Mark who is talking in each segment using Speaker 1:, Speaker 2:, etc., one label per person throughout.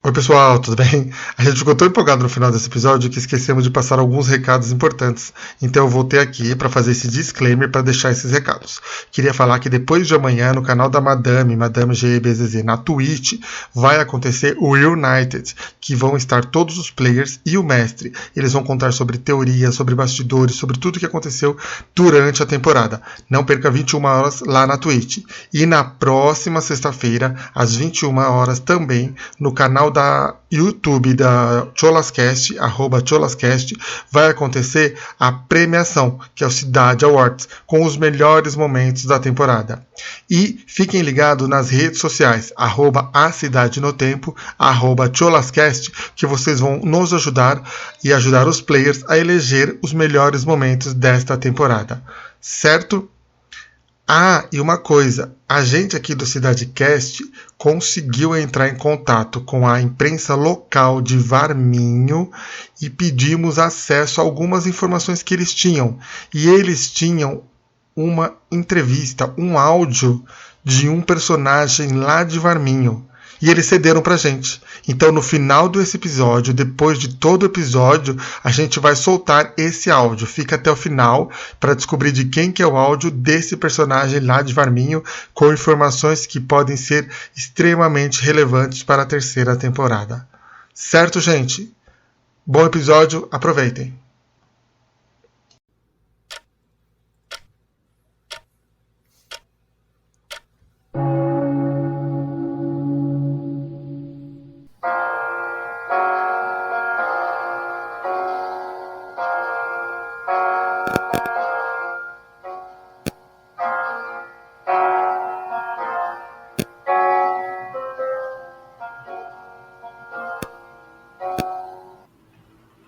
Speaker 1: Oi pessoal, tudo bem? A gente ficou tão empolgado no final desse episódio que esquecemos de passar alguns recados importantes. Então eu voltei aqui para fazer esse disclaimer para deixar esses recados. Queria falar que depois de amanhã no canal da Madame GEBZZ, na Twitch, vai acontecer o United, que vão estar todos os players e o mestre. Eles vão contar sobre teoria, sobre bastidores, sobre tudo o que aconteceu durante a temporada. Não perca 21 horas lá na Twitch. E na próxima sexta-feira, às 21 horas também, no canal da YouTube da Cholascast, @Cholascast, vai acontecer a premiação, que é o Cidade Awards, com os melhores momentos da temporada. E fiquem ligados nas redes sociais, @acidadenotempo, @Cholascast, que vocês vão nos ajudar e ajudar os players a eleger os melhores momentos desta temporada. Certo? Ah, e uma coisa, a gente aqui do CidadeCast conseguiu entrar em contato com a imprensa local de Varminho e pedimos acesso a algumas informações que eles tinham. E eles tinham uma entrevista, um áudio de um personagem lá de Varminho. E eles cederam pra gente. Então no final desse episódio, depois de todo o episódio, a gente vai soltar esse áudio. Fica até o final para descobrir de quem que é o áudio desse personagem lá de Varminho, com informações que podem ser extremamente relevantes para a terceira temporada. Certo, gente? Bom episódio, aproveitem.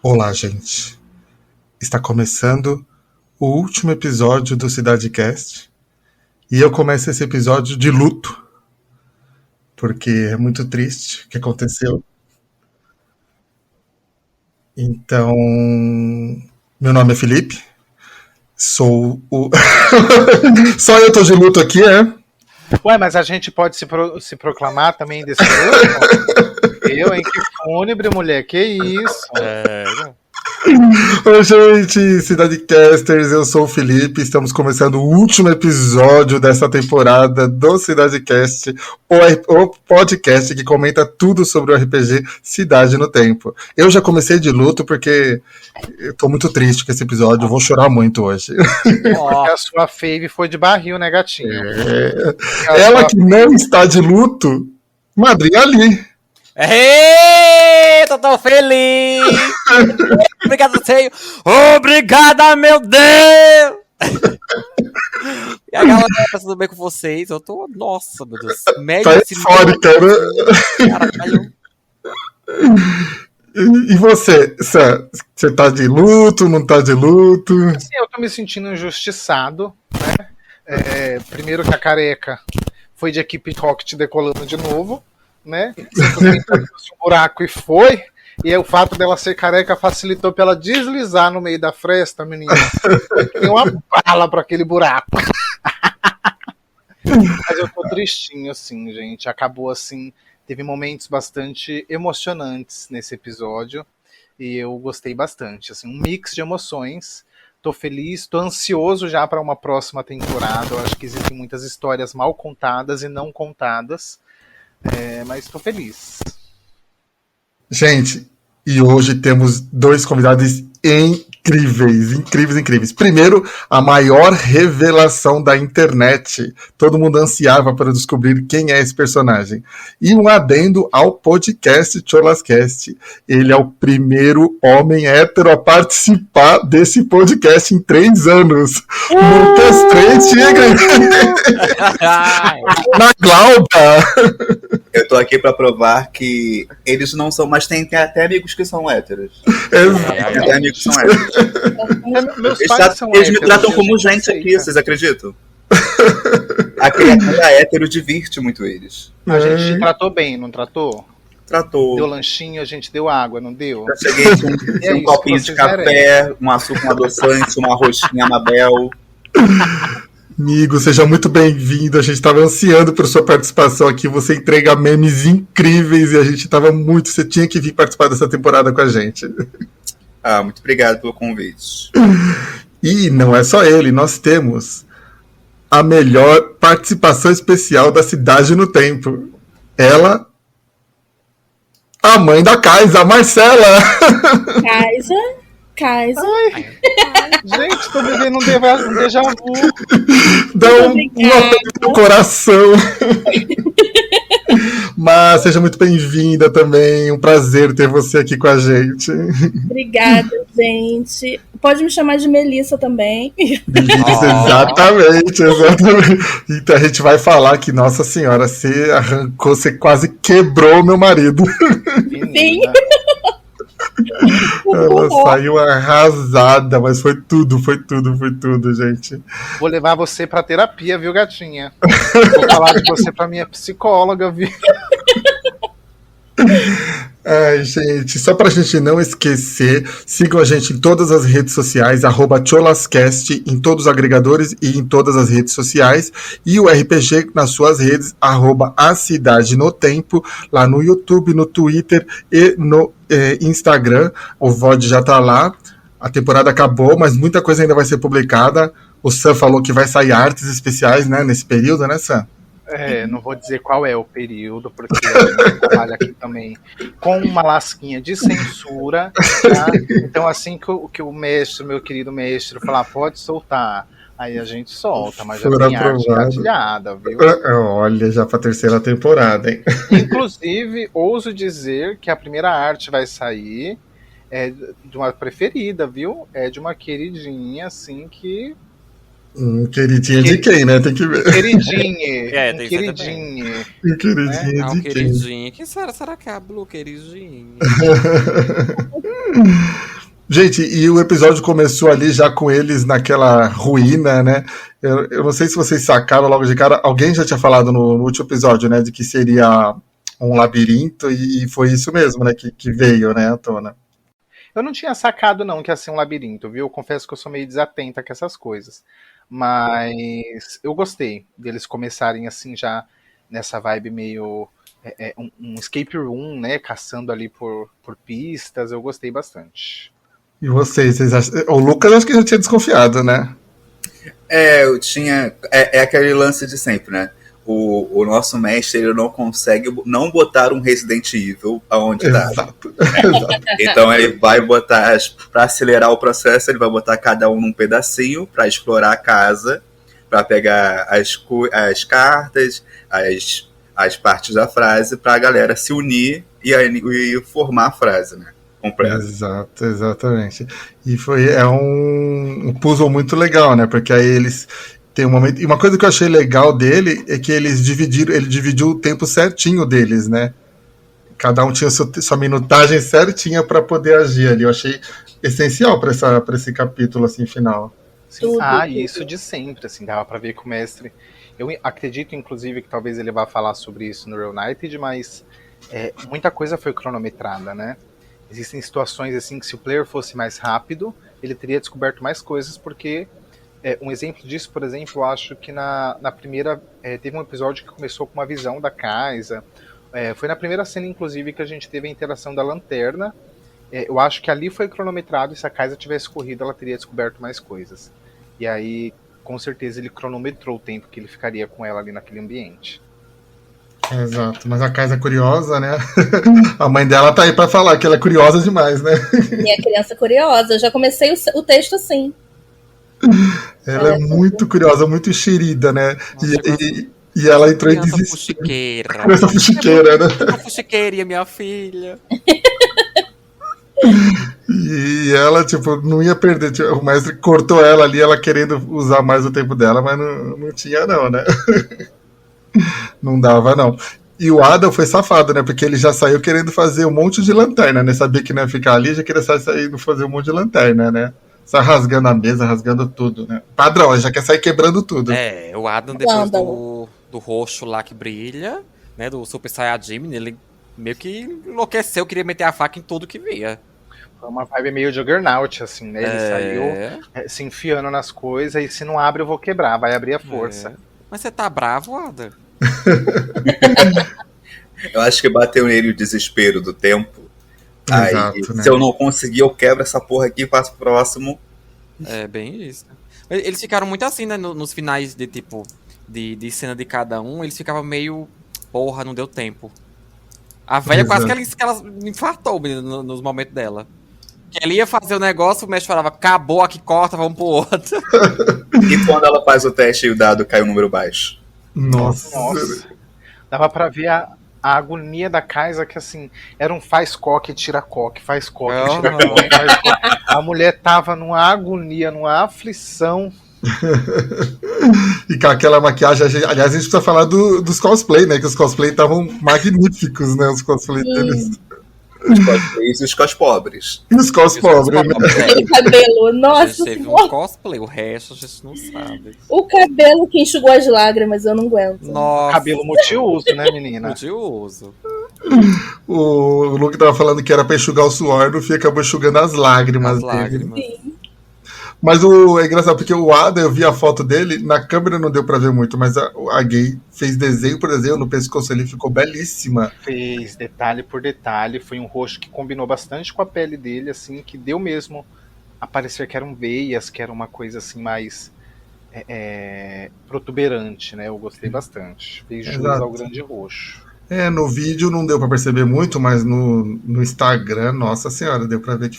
Speaker 1: Olá, gente. Está começando o último episódio do CidadeCast e eu começo esse episódio de luto, porque é muito triste o que aconteceu. Então, meu nome é Felipe, sou o... Só eu tô de luto aqui, é?
Speaker 2: Ué, mas a gente pode se proclamar também desse luto? Eu, hein? Que fúnebre, mulher, que isso?
Speaker 1: Oi, gente, CidadeCasters, eu sou o Felipe, estamos começando o último episódio dessa temporada do CidadeCast, o podcast que comenta tudo sobre o RPG Cidade no Tempo. Eu já comecei de luto porque eu tô muito triste com esse episódio, eu vou chorar muito hoje.
Speaker 2: Porque a sua fave foi de barril, né, gatinho?
Speaker 1: Ela que não está de luto, madrinha ali.
Speaker 3: Eita, tô feliz! Obrigada, Senhor! Obrigada, meu Deus! E a galera, tá tudo bem com vocês? Eu tô... Nossa, meu Deus.
Speaker 1: Tá eufórica, né?
Speaker 2: Caralho.
Speaker 1: E você, Sam? Você tá de luto, não tá de luto?
Speaker 2: Sim, eu tô me sentindo injustiçado, né? Primeiro que a careca foi de equipe Rocket decolando de novo, né? Um buraco e foi. E o fato dela ser careca facilitou pra ela deslizar no meio da fresta, menina. Tem uma bala pra aquele buraco. Mas eu tô tristinho, assim, gente. Acabou assim. Teve momentos bastante emocionantes nesse episódio. E eu gostei bastante. Assim, um mix de emoções. Tô feliz, tô ansioso já para uma próxima temporada. Eu acho que existem muitas histórias mal contadas e não contadas. Mas tô feliz.
Speaker 1: Gente, e hoje temos dois convidados incríveis. Primeiro, a maior revelação da internet. Todo mundo ansiava para descobrir quem é esse personagem. E um adendo ao podcast Cholascast. Ele é o primeiro homem hétero a participar desse podcast em 3 anos. Lucas 3 chega na Glauba.
Speaker 4: Eu tô aqui pra provar que eles não são, mas tem até amigos que são héteros. Tem amigos que são héteros.
Speaker 2: Meus pais são
Speaker 4: eles me
Speaker 2: héteros,
Speaker 4: tratam como gente aqui, vocês acreditam? A criatura hétero divirte muito eles.
Speaker 2: A gente te tratou bem, não tratou?
Speaker 4: Tratou.
Speaker 2: Deu lanchinho, a gente deu água, não deu?
Speaker 4: Eu cheguei com um copinho de café, um açúcar, um adoçante, uma roxinha Amabel.
Speaker 1: Amigo, seja muito bem-vindo. A gente estava ansiando por sua participação aqui. Você entrega memes incríveis e a gente estava muito. Você tinha que vir participar dessa temporada com a gente.
Speaker 4: Muito obrigado pelo convite.
Speaker 1: E não é só ele, nós temos a melhor participação especial da Cidade no Tempo. Ela, a mãe da Kaisa, a Marcela.
Speaker 5: Kaisa.
Speaker 2: Gente, tô vivendo um déjà vu.
Speaker 1: Dá um aperto no coração. Mas seja muito bem-vinda também. Um prazer ter você aqui com a gente.
Speaker 5: Obrigada, gente. Pode me chamar de Melissa também.
Speaker 1: Melissa, exatamente. Então a gente vai falar que, nossa senhora, você arrancou, você quase quebrou meu marido.
Speaker 5: Sim.
Speaker 1: Ela saiu arrasada, mas foi tudo, gente.
Speaker 2: Vou levar você pra terapia, viu, gatinha? Vou falar de você pra minha psicóloga, viu?
Speaker 1: Ai, gente, só pra gente não esquecer, sigam a gente em todas as redes sociais, @cholascast, em todos os agregadores e em todas as redes sociais, e o RPG nas suas redes, @a Cidade no Tempo, lá no YouTube, no Twitter e no Instagram. O VOD já tá lá, a temporada acabou, mas muita coisa ainda vai ser publicada. O Sam falou que vai sair artes especiais, né, nesse período, né, Sam?
Speaker 2: Não vou dizer qual é o período, porque a gente trabalha aqui também com uma lasquinha de censura, tá? Então assim que o mestre, meu querido mestre, falar, pode soltar, aí a gente solta, mas já tem arte engatilhada, viu?
Speaker 1: Olha, já pra terceira temporada, hein?
Speaker 2: Inclusive, ouso dizer que a primeira arte vai sair de uma preferida, viu? É de uma queridinha, assim, que...
Speaker 1: queridinha de quem, né? Tem que ver.
Speaker 2: Queridinha.
Speaker 3: Tem
Speaker 2: queridinha.
Speaker 1: Queridinha de quem?
Speaker 3: Queridinha. Quem será que é a Blue, queridinha?
Speaker 1: Gente, e o episódio começou ali já com eles naquela ruína, né? Eu não sei se vocês sacaram logo de cara. Alguém já tinha falado no último episódio, né? De que seria um labirinto, e foi isso mesmo, né? Que veio, né, à tona.
Speaker 2: Eu não tinha sacado, não, que ia ser um labirinto, viu? Eu confesso que eu sou meio desatenta com essas coisas. Mas eu gostei deles começarem assim já nessa vibe meio um escape room, né? Caçando ali por pistas. Eu gostei bastante.
Speaker 1: E vocês acham? O Lucas acho que já tinha desconfiado, né?
Speaker 4: Eu tinha. É aquele lance de sempre, né? O nosso mestre, ele não consegue não botar um Resident Evil aonde tá.
Speaker 1: Exato.
Speaker 4: Então ele vai botar, para acelerar o processo, ele vai botar cada um num pedacinho para explorar a casa, para pegar as cartas, as partes da frase, para a galera se unir e formar a frase, né? Completa.
Speaker 1: Exato, exatamente. E é um puzzle muito legal, né? Porque aí eles tem um momento. E uma coisa que eu achei legal dele é que ele dividiu o tempo certinho deles, né? Cada um tinha sua minutagem certinha para poder agir ali. Eu achei essencial para esse capítulo assim final.
Speaker 2: Sim. Isso de sempre, assim, dava para ver que o mestre. Eu acredito, inclusive, que talvez ele vá falar sobre isso no Reunited, mas muita coisa foi cronometrada, né? Existem situações assim que se o player fosse mais rápido, ele teria descoberto mais coisas, porque um exemplo disso, por exemplo, eu acho que na primeira teve um episódio que começou com uma visão da Kaisa. Foi na primeira cena, inclusive, que a gente teve a interação da lanterna. Eu acho que ali foi cronometrado, e se a Kaisa tivesse corrido, ela teria descoberto mais coisas. E aí, com certeza, ele cronometrou o tempo que ele ficaria com ela ali naquele ambiente.
Speaker 1: Exato, mas a Kaisa é curiosa, né? A mãe dela tá aí pra falar que ela é curiosa demais, né?
Speaker 5: Minha criança curiosa. Eu já comecei o texto assim.
Speaker 1: Ela é muito curiosa, muito enxerida, né? E ela entrou em desespero. Criança fuxiqueira, né?
Speaker 3: A fuxiqueira, minha filha.
Speaker 1: E ela, tipo, não ia perder. Tipo, o mestre cortou ela ali, ela querendo usar mais o tempo dela, mas não tinha, não, né? Não dava, não. E o Adam foi safado, né? Porque ele já saiu querendo fazer um monte de lanterna, né? Sabia que não ia ficar ali, já queria sair fazer um monte de lanterna, né? Só rasgando a mesa, rasgando tudo, né? Padrão, ele já quer sair quebrando tudo.
Speaker 3: O Adam, depois do roxo lá que brilha, né? Do Super Saiyajin, ele meio que enlouqueceu, queria meter a faca em tudo que via.
Speaker 2: Foi uma vibe meio Juggernaut, assim, né? Ele saiu se enfiando nas coisas e se não abre eu vou quebrar, vai abrir a força.
Speaker 3: Mas você tá bravo, Ada?
Speaker 4: Eu acho que bateu nele o desespero do tempo.
Speaker 1: Exato,
Speaker 4: Aí,
Speaker 1: né?
Speaker 4: se eu não conseguir, eu quebro essa porra aqui e passo pro próximo.
Speaker 3: É bem isso. Eles ficaram muito assim, né? Nos finais de tipo de cena de cada um, eles ficavam meio. Porra, não deu tempo. A velha quase que ela infartou nos momentos dela. Que ela ia fazer o negócio, o mestre falava, acabou, aqui corta, vamos pro outro.
Speaker 4: E quando ela faz o teste e o dado cai um número baixo?
Speaker 1: Nossa.
Speaker 2: Dava pra ver a agonia da Kaisa, que assim, era um faz coque, tira coque, faz coque, tira coque, faz coque. A mulher tava numa agonia, numa aflição.
Speaker 1: E com aquela maquiagem, aliás, a gente precisa falar dos cosplay, né? Que os cosplay estavam magníficos, né? Os cosplay deles.
Speaker 4: Os cosplays e os cospobres.
Speaker 1: E os cospobres, né?
Speaker 5: Aquele cabelo,
Speaker 3: A
Speaker 5: nossa
Speaker 3: gente teve
Speaker 5: senhora.
Speaker 3: um cosplay, o resto a gente não sabe.
Speaker 5: O cabelo que enxugou as lágrimas, eu não aguento.
Speaker 3: Nossa.
Speaker 2: Cabelo multiuso, né, menina?
Speaker 3: Multiuso.
Speaker 1: O Luke tava falando que era pra enxugar o suor, no fim acabou enxugando as lágrimas
Speaker 3: As
Speaker 1: dele.
Speaker 3: lágrimas.
Speaker 1: Mas é engraçado, porque o Ada, eu vi a foto dele, na câmera não deu pra ver muito, mas a gay fez desenho por desenho no pescoço ali, ficou belíssima.
Speaker 2: Fez detalhe por detalhe, foi um rosto que combinou bastante com a pele dele, assim, que deu mesmo a parecer que eram veias, que era uma coisa assim mais protuberante, né? Eu gostei bastante. Fez jus
Speaker 1: Exato.
Speaker 2: ao grande roxo.
Speaker 1: No vídeo não deu pra perceber muito, mas no Instagram, nossa senhora, deu pra ver que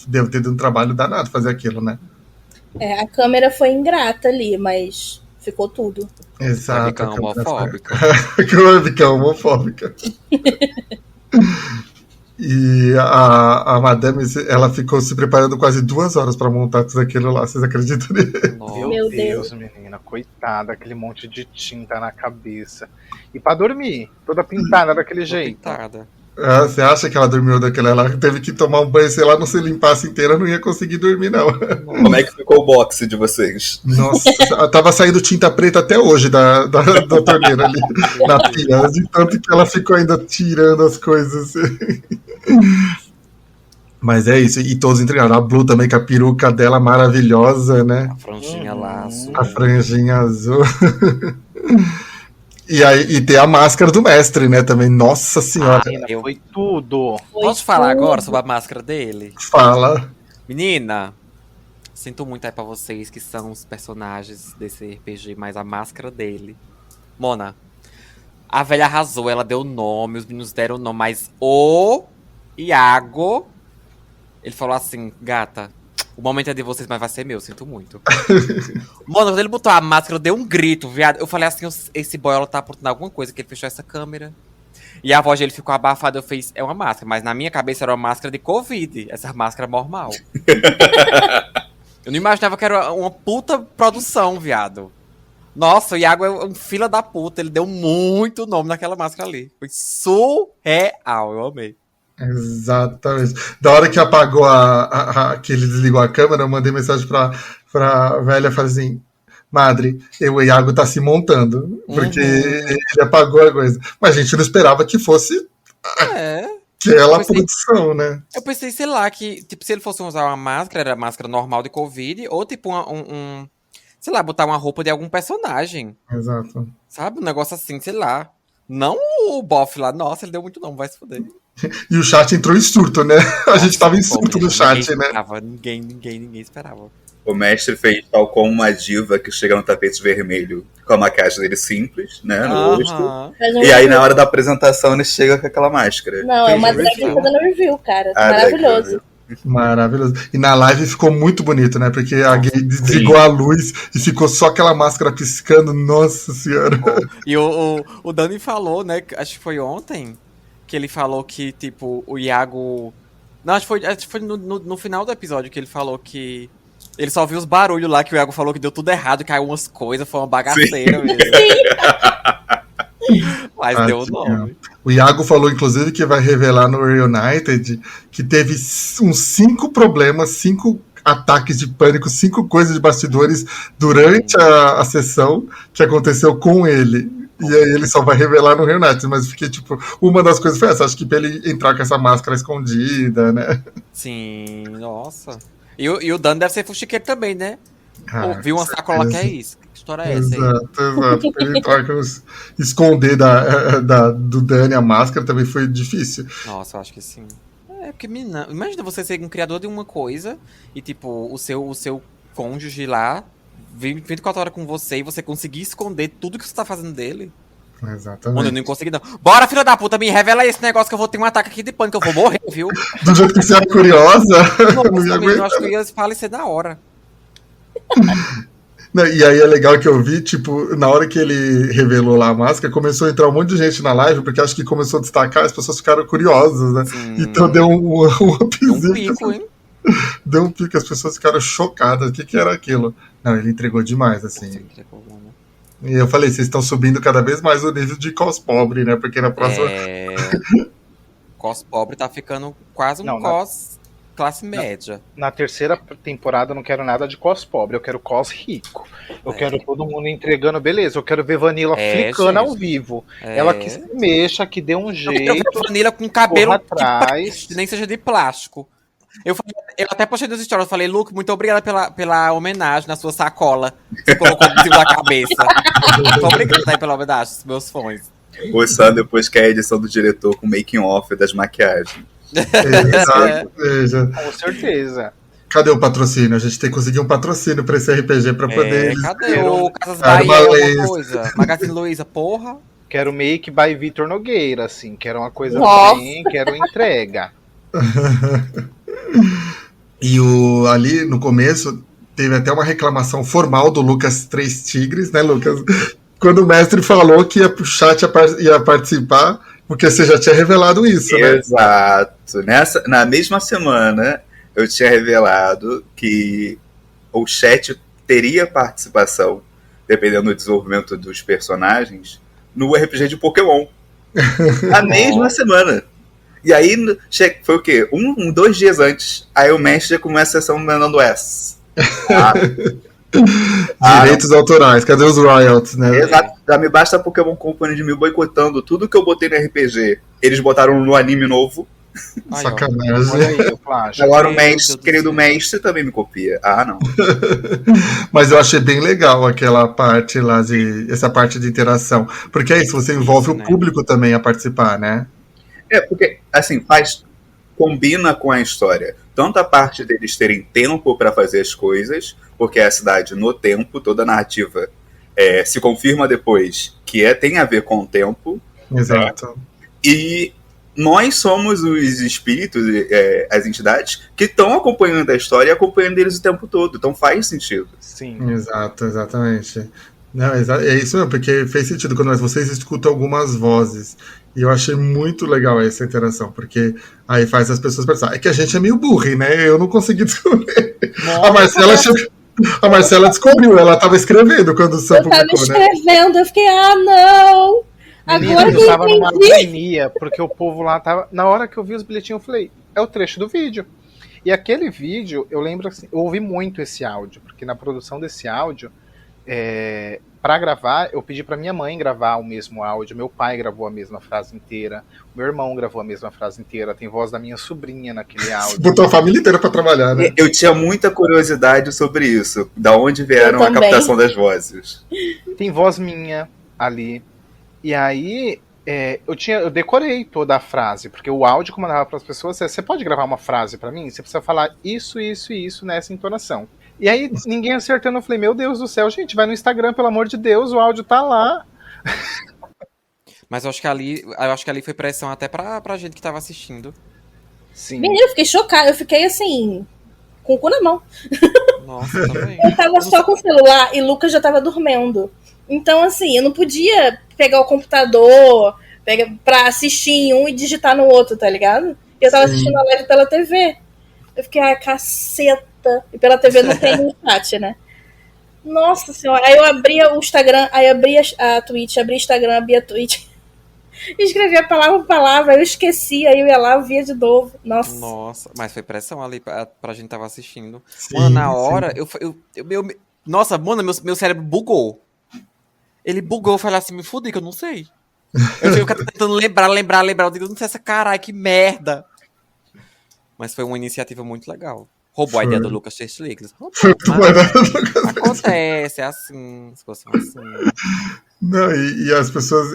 Speaker 1: deve ter dado um trabalho danado fazer aquilo, né?
Speaker 5: A câmera foi ingrata ali, mas ficou tudo.
Speaker 1: Exato.
Speaker 3: Vai ficar homofóbica.
Speaker 1: Vai ficar homofóbica. E a Madame, ela ficou se preparando quase 2 horas pra montar tudo aquilo lá, vocês acreditam nisso?
Speaker 3: Nossa.
Speaker 5: Meu
Speaker 2: Deus, menina, coitada, aquele monte de tinta na cabeça. E pra dormir, toda pintada daquele jeito.
Speaker 3: Pintada.
Speaker 1: Você acha que ela dormiu daquela? Ela teve que tomar um banho, sei lá, não se limpasse inteira, não ia conseguir dormir, não.
Speaker 4: Como é que ficou o boxe de vocês?
Speaker 1: Nossa, tava saindo tinta preta até hoje da torneira ali, na pia, de tanto que ela ficou ainda tirando as coisas. Mas é isso, e todos entregaram. A Blue também com a peruca dela maravilhosa, né?
Speaker 3: A franjinha laço.
Speaker 1: A franjinha azul. E tem a máscara do mestre, né? Também. Nossa senhora.
Speaker 2: Menina, foi tudo.
Speaker 3: Posso falar agora sobre a máscara dele?
Speaker 1: Fala.
Speaker 3: Menina, sinto muito aí pra vocês que são os personagens desse RPG, mas a máscara dele. Mona, a velha arrasou, ela deu o nome, os meninos deram o nome, mas o Iago, ele falou assim, gata, o momento é de vocês, mas vai ser meu, sinto muito. Mano, quando ele botou a máscara, eu dei um grito, viado. Eu falei assim, esse boy, ela tá aprontando alguma coisa, que ele fechou essa câmera. E a voz dele ficou abafada, eu fiz, é uma máscara. Mas na minha cabeça era uma máscara de Covid, essa máscara normal. Eu não imaginava que era uma puta produção, viado. Nossa, o Iago é um fila da puta, ele deu muito nome naquela máscara ali. Foi surreal, eu amei.
Speaker 1: Exatamente. Da hora que apagou que ele desligou a câmera, eu mandei mensagem pra velha, falei assim, madre, o Iago tá se montando, porque ele apagou a coisa. Mas a gente não esperava que fosse aquela produção, né?
Speaker 3: Eu pensei, sei lá, que tipo, se ele fosse usar uma máscara, era máscara normal de Covid, ou tipo sei lá, botar uma roupa de algum personagem.
Speaker 1: Exato.
Speaker 3: Sabe? Um negócio assim, sei lá. Não o bofe lá, nossa, ele deu muito nome, vai se fuder.
Speaker 1: E o chat entrou em surto, né? A gente tava em surto no chat,
Speaker 3: ninguém
Speaker 1: né?
Speaker 3: esperava, ninguém esperava.
Speaker 4: O mestre fez tal como uma diva que chega no tapete vermelho com a maquiagem dele simples, né, no rosto. E aí, na hora da apresentação, ele chega com aquela máscara.
Speaker 5: Não, é uma drag que tá dando review, cara. Maravilhoso.
Speaker 1: Maravilhoso. E na live ficou muito bonito, né? Porque a gay desligou a luz e ficou só aquela máscara piscando. Nossa senhora.
Speaker 3: E o Dani falou, né? Acho que foi ontem, que ele falou que, tipo, o Iago... Não, acho que foi no final do episódio que ele falou que... Ele só viu os barulhos lá, que o Iago falou que deu tudo errado, caiu umas coisas, foi uma bagaceira mesmo. Mas deu o nome.
Speaker 1: O Iago falou, inclusive, que vai revelar no Reunited que teve uns 5 problemas, 5 ataques de pânico, 5 coisas de bastidores durante a sessão que aconteceu com ele. E aí ele só vai revelar no Reunited, mas fiquei tipo, uma das coisas foi essa, acho que pra ele entrar com essa máscara escondida, né?
Speaker 3: Sim, nossa. E o Dan deve ser fuxiqueiro também, né?
Speaker 1: Ah,
Speaker 3: Viu uma
Speaker 1: com
Speaker 3: sacola que é
Speaker 1: certeza.
Speaker 3: isso? Que história é essa aí?
Speaker 1: Exato. Pra ele entrar com esconder do Dani a máscara também foi difícil.
Speaker 3: Nossa, eu acho que sim. É, porque imagina você ser um criador de uma coisa e, tipo, o seu cônjuge lá 24 horas com você e você conseguir esconder tudo que você tá fazendo dele. Mano, eu
Speaker 1: Exatamente.
Speaker 3: não consegui, não. Bora, filha da puta, me revela esse negócio que eu vou ter um ataque aqui de pânico, eu vou morrer, viu?
Speaker 1: Do jeito que você era curiosa, eu não ia
Speaker 3: Nossa, menino, eu
Speaker 1: aguentar.
Speaker 3: acho que eu ia falecer na hora.
Speaker 1: Não, e aí é legal que eu vi, tipo, na hora que ele revelou lá a máscara, começou a entrar um monte de gente na live, porque acho que começou a destacar, as pessoas ficaram curiosas, né?
Speaker 3: Sim.
Speaker 1: Então deu um
Speaker 3: Deu um
Speaker 1: upzinho.
Speaker 3: pico, hein?
Speaker 1: Deu um pico, as pessoas ficaram chocadas. O que era aquilo? Não, ele entregou demais, assim. E eu falei, vocês estão subindo cada vez mais o nível de cos pobre, né? Porque na próxima.
Speaker 3: Cos pobre tá ficando quase um cos classe média.
Speaker 2: Na terceira temporada eu não quero nada de cos pobre, eu quero cos rico. Eu quero todo mundo entregando, beleza. Eu quero ver Vanilla flicando ao vivo. Ela que se mexa, que dê um jeito.
Speaker 3: Eu quero ver Vanilla com cabelo
Speaker 2: atrás.
Speaker 3: nem seja de plástico. Eu até postei nos stories, eu falei, Luke, muito obrigada pela homenagem na sua sacola. Você colocou no cima da cabeça. Muito obrigado aí pela homenagem, meus fãs.
Speaker 4: O Sam depois quer a edição do diretor com making off das maquiagens.
Speaker 1: Exato. Veja.
Speaker 2: Com certeza.
Speaker 1: Cadê o patrocínio? A gente tem que conseguir um patrocínio pra esse RPG pra poder.
Speaker 3: Cadê o Casas Bahia, alguma coisa? Magazine Luiza, porra.
Speaker 2: Quero make by Vitor Nogueira, assim. Quero uma coisa bem, quero entrega.
Speaker 1: E ali no começo teve até uma reclamação formal do Lucas Três Tigres, né, Lucas? Quando o mestre falou que o chat ia participar, porque você já tinha revelado isso, né?
Speaker 4: Exato. Na mesma semana, eu tinha revelado que o chat teria participação, dependendo do desenvolvimento dos personagens, no RPG de Pokémon. Na mesma semana. E aí, foi o quê? 2 dias antes, aí o mestre já começa a sessão mandando S.
Speaker 1: Direitos autorais, cadê os royalties, né?
Speaker 4: Exato. Já me basta a Pokémon Company de me boicotando tudo que eu botei no RPG. Eles botaram no anime novo.
Speaker 1: Sacanagem.
Speaker 2: Olha aí, o plástico.
Speaker 4: Agora o mestre, querido mestre, também me copia. Não.
Speaker 1: Mas eu achei bem legal aquela parte lá, essa parte de interação. Porque é isso, você envolve o público também a participar, né?
Speaker 4: Porque, assim, combina com a história. Tanto a parte deles terem tempo para fazer as coisas, porque é a cidade no tempo, toda a narrativa se confirma depois que tem a ver com o tempo.
Speaker 1: Exato.
Speaker 4: E nós somos os espíritos, as entidades, que estão acompanhando a história e acompanhando eles o tempo todo. Então faz sentido.
Speaker 2: Sim.
Speaker 1: Exato, exatamente. Não, é isso mesmo, porque fez sentido quando vocês escutam algumas vozes. E eu achei muito legal essa interação, porque aí faz as pessoas pensar. É que a gente é meio burro, né? Eu não consegui descobrir. A Marcela descobriu, ela estava escrevendo quando o Sam publicou, né?
Speaker 5: Eu estava escrevendo, eu fiquei, não! Agora
Speaker 2: eu tava numa agonia, porque o povo lá tava... Na hora que eu vi os bilhetinhos, eu falei, é o trecho do vídeo. E aquele vídeo, eu lembro assim, eu ouvi muito esse áudio, porque na produção desse áudio, para gravar, eu pedi para minha mãe gravar o mesmo áudio, meu pai gravou a mesma frase inteira, meu irmão gravou a mesma frase inteira, tem voz da minha sobrinha naquele áudio.
Speaker 1: Botou a família inteira para trabalhar, né?
Speaker 4: Eu tinha muita curiosidade sobre isso, da onde vieram a captação das vozes.
Speaker 2: Tem voz minha ali. E aí, eu decorei toda a frase, porque o áudio que eu mandava para as pessoas você pode gravar uma frase para mim? Você precisa falar isso, isso e isso nessa entonação. E aí, ninguém acertando, eu falei, meu Deus do céu, gente, vai no Instagram, pelo amor de Deus, o áudio tá lá.
Speaker 3: Mas eu acho que ali foi pressão até pra gente que tava assistindo.
Speaker 2: Sim.
Speaker 5: Menina, eu fiquei chocada, eu fiquei assim, com o cu na mão.
Speaker 3: Nossa, eu também.
Speaker 5: Eu tava só com o celular e Lucas já tava dormindo. Então, assim, eu não podia pegar o computador pra assistir em um e digitar no outro, tá ligado? Eu tava assistindo a live pela TV. Eu fiquei, ai, caceta. E pela TV não tem no chat, né? Nossa senhora. Aí eu abria o Instagram, aí abria a Twitch, abria o Instagram, abria a Twitch. Escrevia palavra por palavra, aí eu esquecia, aí eu ia lá, via de novo. Nossa.
Speaker 3: Mas foi pressão ali pra gente tava assistindo.
Speaker 1: Sim,
Speaker 3: mano, na hora, nossa, mano, meu cérebro bugou. Ele bugou, eu falei assim, me fudi, que eu não sei. Eu fico tentando lembrar. Eu digo, não sei essa caralho, que merda. Mas foi uma iniciativa muito legal. Roubou a ideia do Lucas Chesligs. Acontece, é assim. As coisas são assim.
Speaker 1: Não, e as pessoas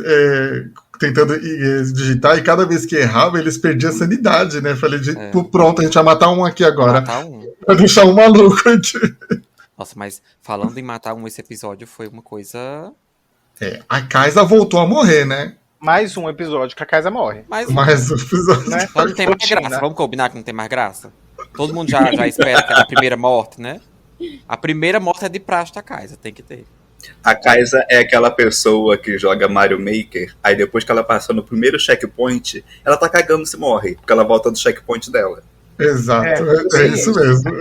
Speaker 1: tentando digitar, e cada vez que errava, eles perdiam a sanidade, né? Falei, pronto, a gente vai matar um aqui agora.
Speaker 3: Matar um.
Speaker 1: Vai deixar um maluco aqui.
Speaker 3: Nossa, mas falando em matar um, esse episódio foi uma coisa...
Speaker 1: A Kaisa voltou a morrer, né?
Speaker 2: Mais um episódio que a Kaisa morre.
Speaker 1: Mais um episódio.
Speaker 2: Né?
Speaker 3: Só não tem mais graça. Vamos combinar que não tem mais graça? Todo mundo já espera que é a primeira morte, né? A primeira morte é de praxe da Kaisa, tem que ter.
Speaker 4: A Kaisa é aquela pessoa que joga Mario Maker, aí depois que ela passa no primeiro checkpoint, ela tá cagando se morre, porque ela volta do checkpoint dela.
Speaker 1: Exato, é isso mesmo.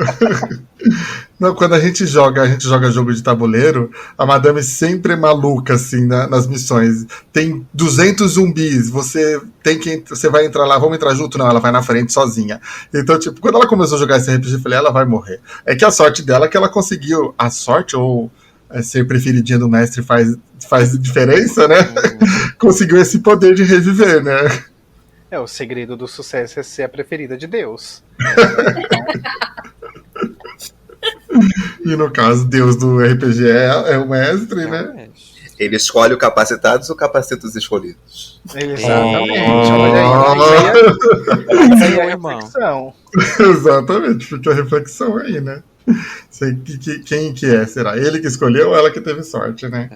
Speaker 1: Não, quando a gente joga jogo de tabuleiro, a Madame sempre é maluca, assim, nas missões. Tem 200 zumbis, você vai entrar lá, vamos entrar junto? Não, ela vai na frente sozinha. Então, tipo, quando ela começou a jogar esse RPG, eu falei, ela vai morrer. É que a sorte dela é que ela conseguiu, a sorte ou ser preferidinha do mestre faz diferença, né? Conseguiu esse poder de reviver, né?
Speaker 2: O segredo do sucesso é ser a preferida de Deus.
Speaker 1: E no caso, Deus do RPG é o mestre, né?
Speaker 4: Ele escolhe o capacitados ou capacita os escolhidos.
Speaker 2: Exatamente. Olha aí. Isso aí é a reflexão.
Speaker 1: Exatamente, fica a reflexão aí, né? Quem que é? Será ele que escolheu ou ela que teve sorte, né?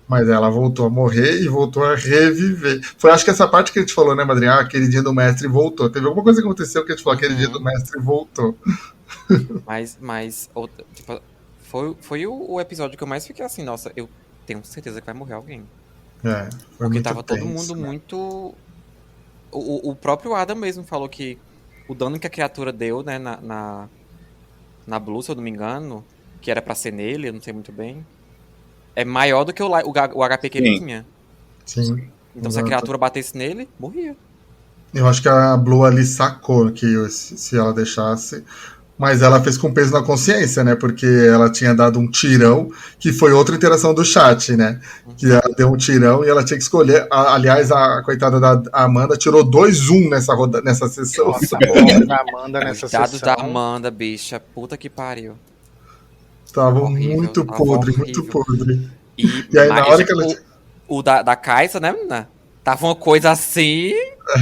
Speaker 1: Mas ela voltou a morrer e voltou a reviver. Foi, acho que essa parte que a gente falou, né, Madrinha? Aquele dia do mestre voltou. Teve alguma coisa que aconteceu que a gente falou, aquele dia do mestre voltou.
Speaker 3: Mas tipo, foi o episódio que eu mais fiquei assim, nossa, eu tenho certeza que vai morrer alguém.
Speaker 1: Porque
Speaker 3: tava todo mundo, né? Muito... O próprio Adam mesmo falou que o dano que a criatura deu, né, na Blue, se eu não me engano, que era pra ser nele, eu não sei muito bem, é maior do que o HP que ele tinha.
Speaker 1: Sim.
Speaker 3: Então, se a criatura batesse nele, morria.
Speaker 1: Eu acho que a Blue ali sacou que se ela deixasse. Mas ela fez com peso na consciência, né? Porque ela tinha dado um tirão, que foi outra interação do chat, né? Que ela deu um tirão e ela tinha que escolher. Aliás, a coitada da Amanda tirou 2-1 nessa sessão.
Speaker 2: Nossa, a da Amanda nessa sessão.
Speaker 3: Dados da Amanda, bicha. Puta que pariu.
Speaker 1: Tava
Speaker 3: horrível,
Speaker 1: muito podre, muito podre.
Speaker 3: E
Speaker 1: aí, na hora que ela...
Speaker 3: O da Kaisa, né, menina? Tava uma coisa assim...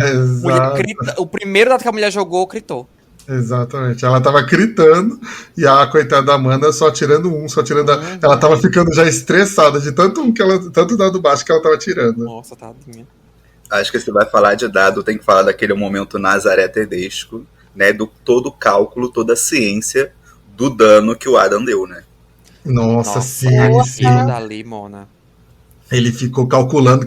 Speaker 1: Exato.
Speaker 3: O primeiro dado que a mulher jogou, gritou.
Speaker 1: Exatamente. Ela tava gritando e a coitada da Amanda só tirando ela tava ficando já estressada de tanto dado baixo que ela tava tirando.
Speaker 3: Nossa, tadinha.
Speaker 4: Acho que se vai falar de dado, tem que falar daquele momento Nazaré Tedesco, né? Do todo o cálculo, toda a ciência do dano que o Adam deu, né?
Speaker 1: Nossa, sim.
Speaker 3: Dali, Mona.
Speaker 1: Ele ficou calculando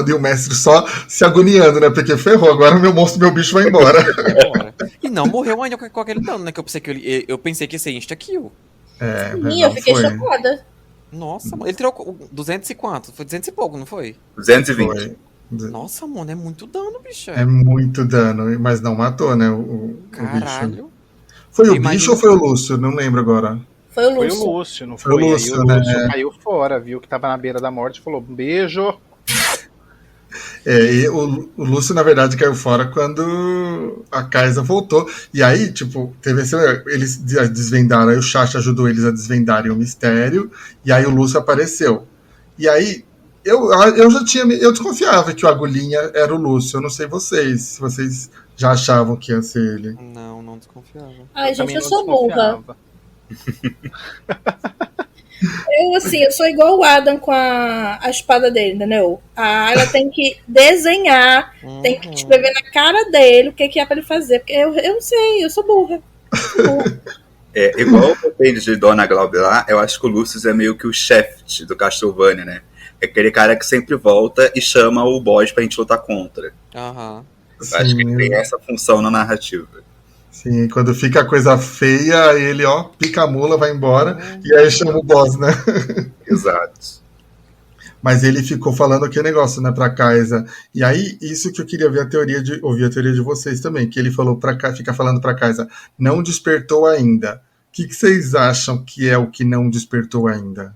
Speaker 1: e o mestre só se agoniando, né? Porque ferrou, agora meu bicho vai embora.
Speaker 3: E não morreu ainda com aquele dano, né? Que eu pensei que ia ser insta-kill.
Speaker 5: Sim, eu fiquei chocada.
Speaker 3: Nossa, ele tirou 200 e quanto? Foi 200 e pouco, não foi?
Speaker 4: 220.
Speaker 1: Foi.
Speaker 3: Nossa, mano, é muito dano, bicho.
Speaker 1: É muito dano, mas não matou, né? O
Speaker 3: Caralho.
Speaker 1: bicho. Foi o bicho ou foi o Lúcio? Não lembro agora.
Speaker 2: Foi o Lúcio, não foi?
Speaker 1: Foi o Lúcio, né?
Speaker 2: Lúcio caiu fora, viu que tava na beira da morte e falou, beijo.
Speaker 1: E o Lúcio, na verdade, caiu fora quando a Kaisa voltou. E aí, tipo, eles desvendaram, aí o chat ajudou eles a desvendarem o mistério, e aí o Lúcio apareceu. E aí, eu desconfiava que o Agulhinha era o Lúcio. Eu não sei se vocês já achavam que ia ser ele.
Speaker 3: Não desconfiava.
Speaker 5: Ai, gente, eu sou burra. Eu sou igual o Adam com a espada dele, entendeu? A Ayla tem que desenhar, tem que escrever na cara dele o que é pra ele fazer. Porque eu não sei, eu sou burra.
Speaker 4: Igual o papel de Dona Glauber lá, eu acho que o Lucius é meio que o chefe do Castlevania, né? É aquele cara que sempre volta e chama o boss pra gente lutar contra. Eu acho que tem essa função na narrativa.
Speaker 1: Sim, quando fica a coisa feia, ele, pica a mula, vai embora, e aí chama o boss, né?
Speaker 4: Exato.
Speaker 1: Mas ele ficou falando aquele negócio, né, pra Kaisa. E aí, isso que eu queria ouvir a teoria de vocês também, que ele falou fica falando pra Kaisa, não despertou ainda. O que vocês acham que é o que não despertou ainda?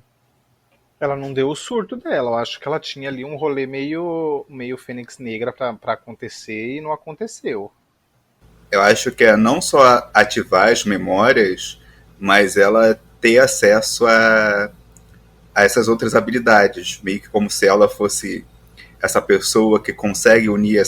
Speaker 2: Ela não deu o surto dela. Eu acho que ela tinha ali um rolê meio Fênix Negra pra acontecer e não aconteceu.
Speaker 4: Eu acho que é não só ativar as memórias, mas ela ter acesso a essas outras habilidades. Meio que como se ela fosse essa pessoa que consegue unir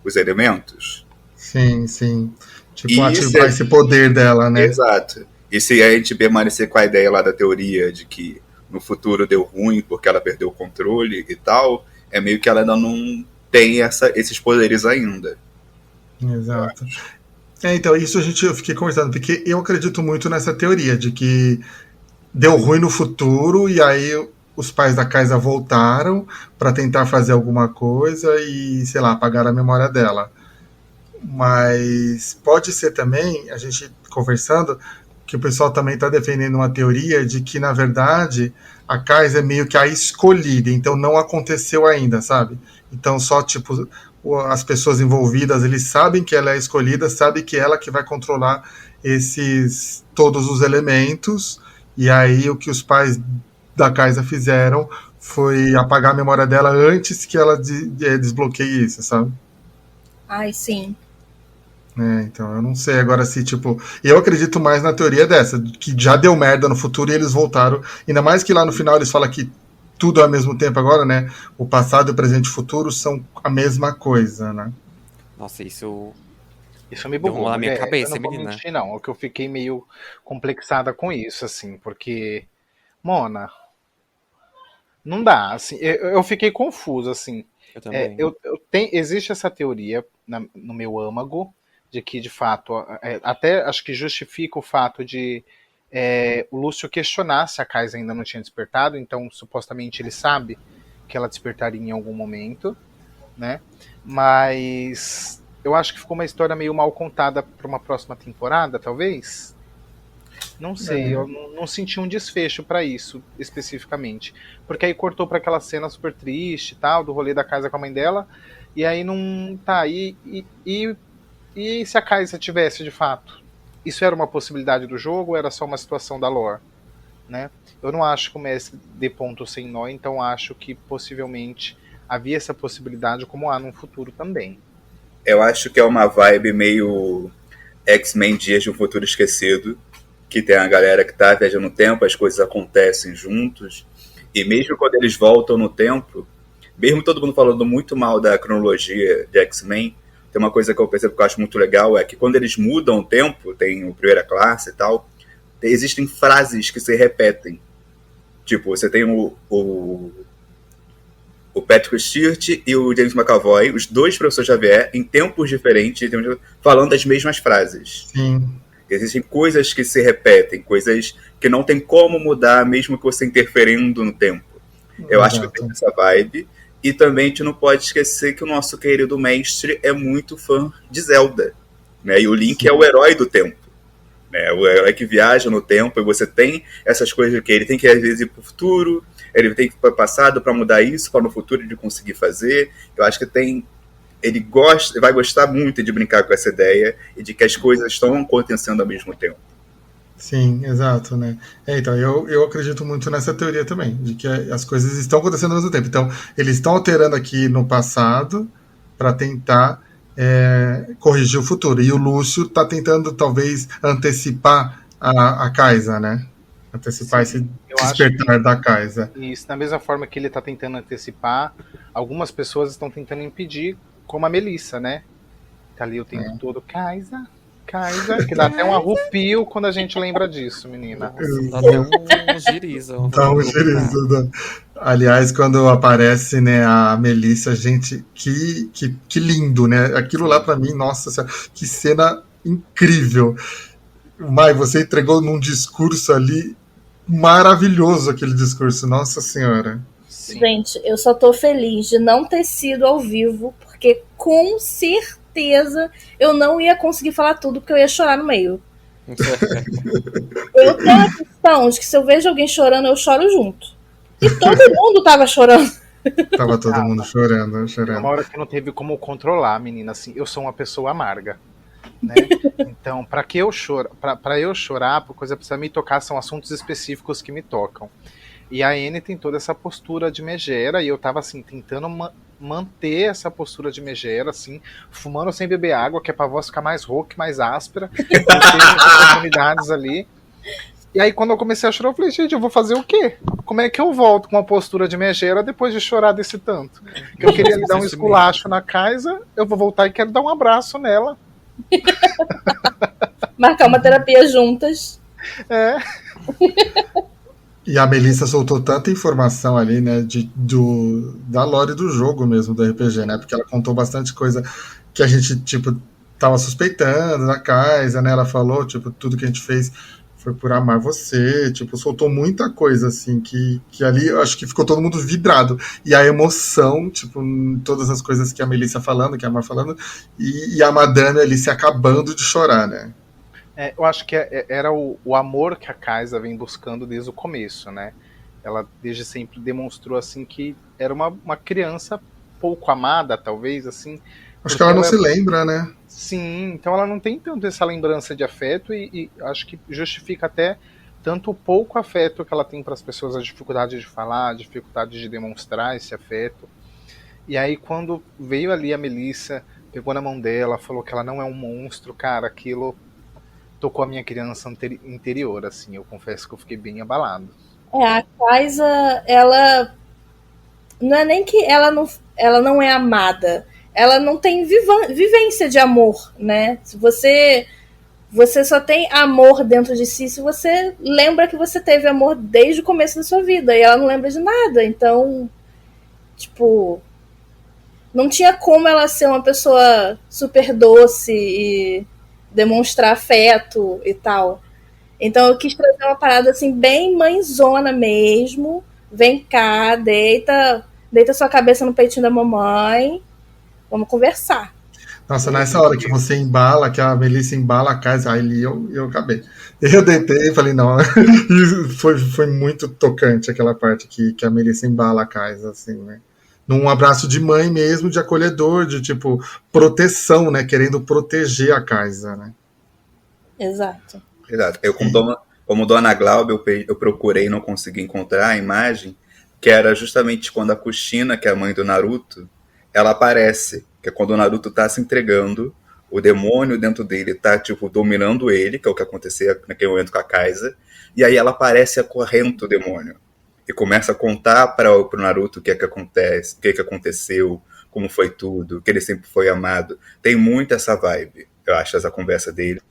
Speaker 4: os elementos.
Speaker 1: Sim, sim. Tipo,
Speaker 4: E
Speaker 1: ativar esse poder dela, né?
Speaker 4: Exato. E se a gente permanecer com a ideia lá da teoria de que no futuro deu ruim porque ela perdeu o controle e tal, é meio que ela ainda não tem esses poderes ainda.
Speaker 1: Exato. Então, isso eu fiquei conversando, porque eu acredito muito nessa teoria de que deu ruim no futuro e aí os pais da Kaisa voltaram para tentar fazer alguma coisa e, sei lá, apagar a memória dela. Mas pode ser também, a gente conversando, que o pessoal também está defendendo uma teoria de que, na verdade, a Kaisa é meio que a escolhida, então não aconteceu ainda, sabe? Então só, tipo, as pessoas envolvidas, eles sabem que ela é a escolhida, sabem que é ela que vai controlar todos os elementos, e aí o que os pais da Kaisa fizeram foi apagar a memória dela antes que ela desbloqueie isso, sabe?
Speaker 5: Ai, sim.
Speaker 1: Então, eu não sei agora se, tipo. Eu acredito mais na teoria dessa, que já deu merda no futuro e eles voltaram. Ainda mais que lá no final eles falam que tudo ao mesmo tempo agora, né? O passado, o presente e o futuro são a mesma coisa, né?
Speaker 3: Nossa, isso
Speaker 2: me bugou.
Speaker 3: na minha cabeça,
Speaker 2: eu não vou
Speaker 3: menina.
Speaker 2: mentir, não. É que eu fiquei meio complexada com isso, assim, porque. Mona. Não dá, assim. Eu fiquei confuso, assim.
Speaker 3: Eu também.
Speaker 2: Existe essa teoria no meu âmago de que, de fato, até acho que justifica o fato de o Lúcio questionar se a Kaisa ainda não tinha despertado, então supostamente ele sabe que ela despertaria em algum momento, né? Mas eu acho que ficou uma história meio mal contada para uma próxima temporada, talvez. Não sei, eu não senti um desfecho para isso especificamente, porque aí cortou para aquela cena super triste e tal, do rolê da Kaisa com a mãe dela, e aí não tá e se a Kaisa tivesse de fato? Isso era uma possibilidade do jogo ou era só uma situação da lore, né? Eu não acho que o mestre dê ponto sem nó, então acho que possivelmente havia essa possibilidade, como há no futuro também.
Speaker 4: Eu acho que é uma vibe meio X-Men Dias de um Futuro Esquecido, que tem a galera que tá viajando no tempo, as coisas acontecem juntos, e mesmo quando eles voltam no tempo, mesmo todo mundo falando muito mal da cronologia de X-Men, tem uma coisa que eu percebo que eu acho muito legal, é que quando eles mudam o tempo, tem o Primeira Classe e tal, existem frases que se repetem. Tipo, você tem o Patrick Stewart e o James McAvoy, os dois professores Xavier, em tempos diferentes, falando as mesmas frases.
Speaker 1: Sim.
Speaker 4: Existem coisas que se repetem, coisas que não tem como mudar, mesmo que você interferindo no tempo. Eu acho que tem essa vibe. E também a gente não pode esquecer que o nosso querido mestre é muito fã de Zelda, né? E o Link é o herói do tempo, né? O herói que viaja no tempo, e você tem essas coisas que ele tem que às vezes ir para o futuro, ele tem que ir para o passado para mudar isso, para no futuro ele conseguir fazer. Eu acho que ele vai gostar muito de brincar com essa ideia e de que as coisas estão acontecendo ao mesmo tempo.
Speaker 1: Sim, exato, né? Então, eu acredito muito nessa teoria também, de que as coisas estão acontecendo ao mesmo tempo. Então, eles estão alterando aqui no passado para tentar corrigir o futuro. E o Lúcio está tentando, talvez, antecipar a Kaisa, né? Antecipar esse despertar da Kaisa.
Speaker 2: Isso, da mesma forma que ele está tentando antecipar, algumas pessoas estão tentando impedir, como a Melissa, né? Tá ali o tempo todo, Kaisa, que dá até um arrupio quando a gente lembra disso, menina.
Speaker 3: Dá até um girizo.
Speaker 1: Dá um girizo. Aliás, quando aparece, né, a Melissa, gente, que lindo, né? Aquilo lá pra mim, nossa senhora, que cena incrível. Mai, você entregou num discurso ali maravilhoso, aquele discurso, nossa senhora.
Speaker 5: Sim. Gente, eu só tô feliz de não ter sido ao vivo, porque com certeza eu não ia conseguir falar tudo, porque eu ia chorar no meio. Eu tenho a questão de que se eu vejo alguém chorando, eu choro junto. E todo mundo tava chorando.
Speaker 1: Tava todo mundo chorando.
Speaker 2: Uma hora que não teve como controlar, menina, assim, eu sou uma pessoa amarga, né? Então, para eu chorar, por coisa precisa me tocar, são assuntos específicos que me tocam. E a Anne tem toda essa postura de megera, e eu tava assim, tentando manter essa postura de megera, assim, fumando sem beber água, que é pra voz ficar mais rouca, mais áspera, e ter oportunidades ali. E aí, quando eu comecei a chorar, eu falei, gente, eu vou fazer o quê? Como é que eu volto com uma postura de megera depois de chorar desse tanto? Que eu queria lhe dar um esculacho na casa, eu vou voltar e quero dar um abraço nela.
Speaker 5: Marcar uma terapia juntas.
Speaker 2: É.
Speaker 1: E a Melissa soltou tanta informação ali, né, da lore do jogo mesmo, do RPG, né, porque ela contou bastante coisa que a gente, tipo, tava suspeitando da Kaisa, né, ela falou, tipo, tudo que a gente fez foi por amar você, tipo, soltou muita coisa, assim, que ali eu acho que ficou todo mundo vidrado, e a emoção, tipo, em todas as coisas que a Melissa falando, que a Mar falando, e a Madame ali se acabando de chorar, né.
Speaker 2: Eu acho que era o amor que a Kaisa vem buscando desde o começo, né? Ela desde sempre demonstrou assim que era uma criança pouco amada, talvez, assim.
Speaker 1: Acho que ela não se lembra, né?
Speaker 2: Sim, então ela não tem tanto essa lembrança de afeto e acho que justifica até tanto o pouco afeto que ela tem para as pessoas, a dificuldade de falar, a dificuldade de demonstrar esse afeto. E aí quando veio ali a Melissa, pegou na mão dela, falou que ela não é um monstro, cara, aquilo tocou a minha criança interior, assim, eu confesso que eu fiquei bem abalado.
Speaker 5: A Kaisa, ela não é nem que ela não é amada, ela não tem vivência de amor, né? Se você só tem amor dentro de si se você lembra que você teve amor desde o começo da sua vida, e ela não lembra de nada, então, tipo, não tinha como ela ser uma pessoa super doce e demonstrar afeto e tal. Então eu quis trazer uma parada assim, bem mãezona mesmo. Vem cá, deita sua cabeça no peitinho da mamãe. Vamos conversar.
Speaker 1: Nossa, nessa hora que você embala, que a Melissa embala a casa, aí eu acabei. Eu deitei e falei, não. foi muito tocante aquela parte que a Melissa embala a casa, assim, né? Num abraço de mãe mesmo, de acolhedor, de tipo, proteção, né? Querendo proteger a Kaisa, né?
Speaker 5: Exato.
Speaker 4: Eu, como Dona Glauber, eu procurei e não consegui encontrar a imagem, que era justamente quando a Kushina, que é a mãe do Naruto, ela aparece, que é quando o Naruto tá se entregando, o demônio dentro dele tá, tipo, dominando ele, que é o que acontecia naquele momento com a Kaisa, e aí ela aparece acorrendo o demônio. E começa a contar para o Naruto o que acontece, o que aconteceu, como foi tudo, que ele sempre foi amado. Tem muito essa vibe, eu acho, essa conversa dele.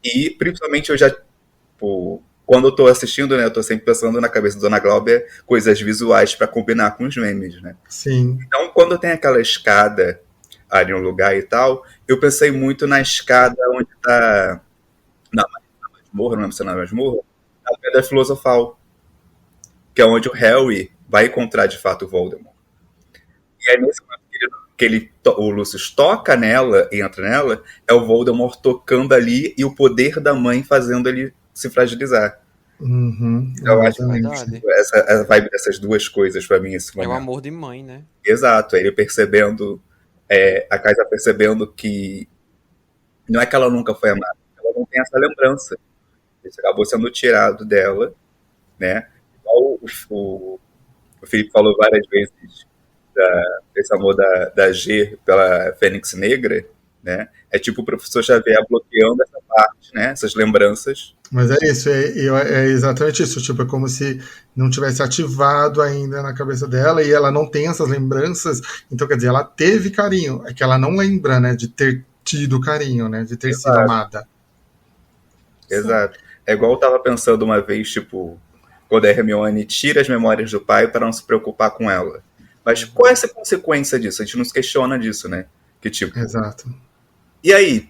Speaker 4: E, principalmente, eu já, tipo, quando eu tô assistindo, né, eu tô sempre pensando na cabeça da Dona Glauber coisas visuais para combinar com os memes, né?
Speaker 1: Sim.
Speaker 4: Então, quando tem aquela escada ali no lugar e tal, eu pensei muito na escada onde tá na masmorra, não lembro se é na masmorra, na Pedra Filosofal, que é onde o Harry vai encontrar de fato o Voldemort. E aí nesse momento o Lucius toca nela e entra nela, é o Voldemort tocando ali e o poder da mãe fazendo ele se fragilizar. Eu acho que essa vibe dessas duas coisas pra mim esse momento.
Speaker 3: É o amor de mãe, né?
Speaker 4: Exato, ele percebendo, a Kaisa percebendo que não é que ela nunca foi amada, ela não tem essa lembrança. Isso acabou sendo tirado dela, né? Igual o Felipe falou várias vezes desse amor da G pela Fênix Negra, né? É tipo o professor Xavier bloqueando essa parte, né? Essas lembranças.
Speaker 1: Mas é isso, é exatamente isso. Tipo, é como se não tivesse ativado ainda na cabeça dela e ela não tem essas lembranças. Então, quer dizer, ela teve carinho. É que ela não lembra, né? De ter tido carinho, né? De ter sido amada.
Speaker 4: Exato. É igual eu tava pensando uma vez, tipo, quando a Hermione tira as memórias do pai para não se preocupar com ela. Mas qual é essa consequência disso? A gente não se questiona disso, né? Que tipo...
Speaker 1: Exato.
Speaker 4: E aí,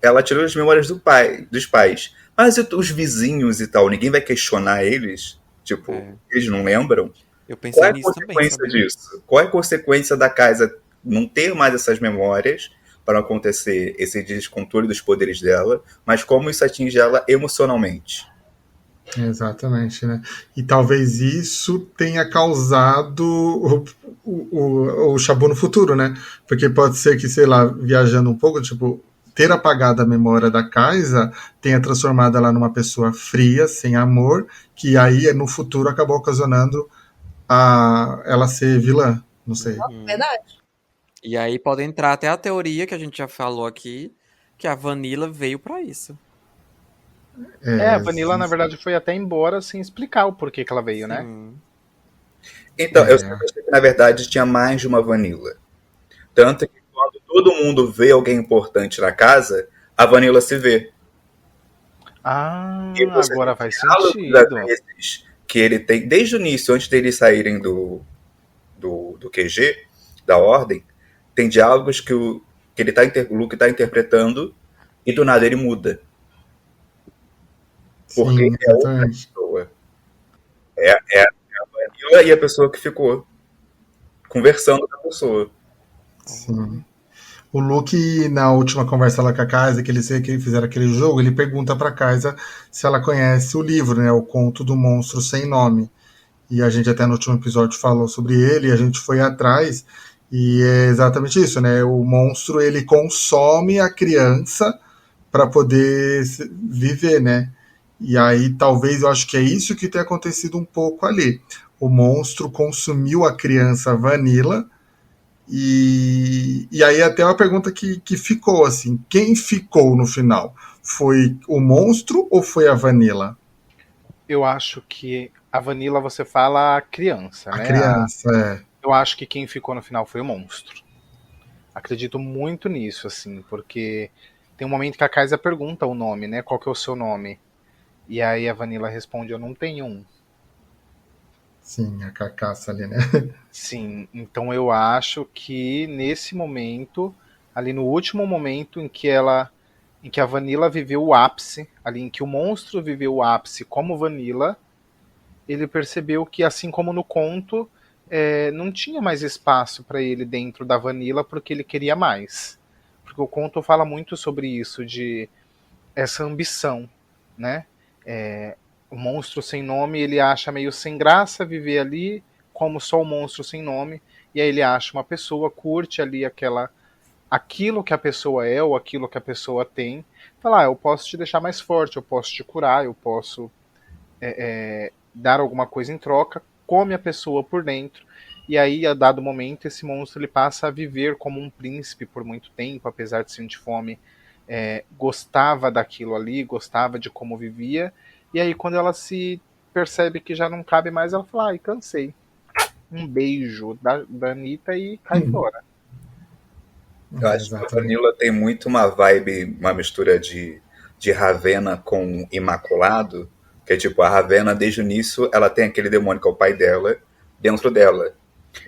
Speaker 4: ela tirou as memórias dos pais. Mas os vizinhos e tal, ninguém vai questionar eles? Tipo, eles não lembram?
Speaker 3: Eu pensei
Speaker 4: qual é a
Speaker 3: nisso
Speaker 4: consequência
Speaker 3: também,
Speaker 4: disso? Qual é a consequência da Kaisa não ter mais essas memórias para não acontecer esse descontrole dos poderes dela, mas como isso atinge ela emocionalmente?
Speaker 1: Exatamente, né? E talvez isso tenha causado o Chabu no futuro, né? Porque pode ser que, sei lá, viajando um pouco, tipo, ter apagado a memória da Kaisa tenha transformado ela numa pessoa fria, sem amor, que aí no futuro acabou ocasionando ela ser vilã. Não sei.
Speaker 5: Verdade.
Speaker 3: E aí pode entrar até a teoria que a gente já falou aqui, que a Vanilla veio pra isso.
Speaker 2: A Vanilla, na verdade, foi até embora sem explicar o porquê que ela veio, né?
Speaker 4: Então, eu sempre achei que, na verdade, tinha mais de uma Vanilla. Tanto que quando todo mundo vê alguém importante na casa, a Vanilla se vê. E você
Speaker 2: Agora faz
Speaker 4: diálogos,
Speaker 2: sentido.
Speaker 4: às vezes, que ele tem, desde o início, antes deles saírem do QG, da Ordem, tem diálogos que o Luke tá interpretando e do nada ele muda. Porque
Speaker 1: Sim,
Speaker 4: é outra pessoa. É a Vanilla e a pessoa que ficou conversando com a pessoa.
Speaker 1: Sim. O Luke, na última conversa lá com a Kaisa, que eles fizeram aquele jogo, ele pergunta pra Kaisa se ela conhece o livro, né? O Conto do Monstro Sem Nome. E a gente até no último episódio falou sobre ele, e a gente foi atrás, e é exatamente isso, né? O monstro, ele consome a criança para poder viver, né? E aí talvez eu acho que é isso que tem acontecido um pouco ali. O monstro consumiu a criança Vanilla, e aí até uma pergunta que ficou assim, quem ficou no final? Foi o monstro ou foi a Vanilla?
Speaker 2: Eu acho que a Vanilla você fala a criança,
Speaker 1: A
Speaker 2: né?
Speaker 1: criança,
Speaker 2: Eu acho que quem ficou no final foi o monstro. Acredito muito nisso, assim, porque tem um momento que a Kaisa pergunta o nome, né? Qual que é o seu nome? E aí a Vanilla responde, eu não tenho um.
Speaker 1: Sim, a carcaça ali, né?
Speaker 2: Sim, então eu acho que nesse momento, ali no último momento em que a Vanilla viveu o ápice, ali em que o monstro viveu o ápice como Vanilla, ele percebeu que, assim como no conto, não tinha mais espaço para ele dentro da Vanilla porque ele queria mais. Porque o conto fala muito sobre isso, de essa ambição, né? O monstro sem nome, ele acha meio sem graça viver ali como só o monstro sem nome, e aí ele acha uma pessoa, curte ali aquilo que a pessoa é ou aquilo que a pessoa tem, fala, eu posso te deixar mais forte, eu posso te curar, eu posso dar alguma coisa em troca, come a pessoa por dentro, e aí a dado momento esse monstro ele passa a viver como um príncipe por muito tempo, apesar de sentir fome, gostava daquilo ali, gostava de como vivia, e aí quando ela se percebe que já não cabe mais, ela fala, ai, cansei. Um beijo da Anitta e cai fora.
Speaker 4: Eu acho que a Vanilla tem muito uma vibe, uma mistura de Ravenna com Imaculado, que é tipo, a Ravenna desde o início, ela tem aquele demônio que é o pai dela, dentro dela.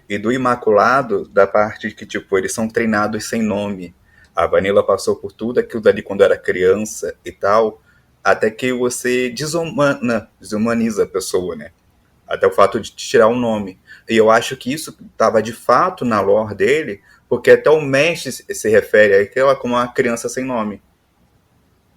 Speaker 4: E do Imaculado, da parte que tipo, eles são treinados sem nome. A Vanilla passou por tudo aquilo dali quando era criança e tal, até que você desumaniza a pessoa, né? Até o fato de tirar o nome. E eu acho que isso estava de fato na lore dele, porque até o mestre se refere a ela como uma criança sem nome.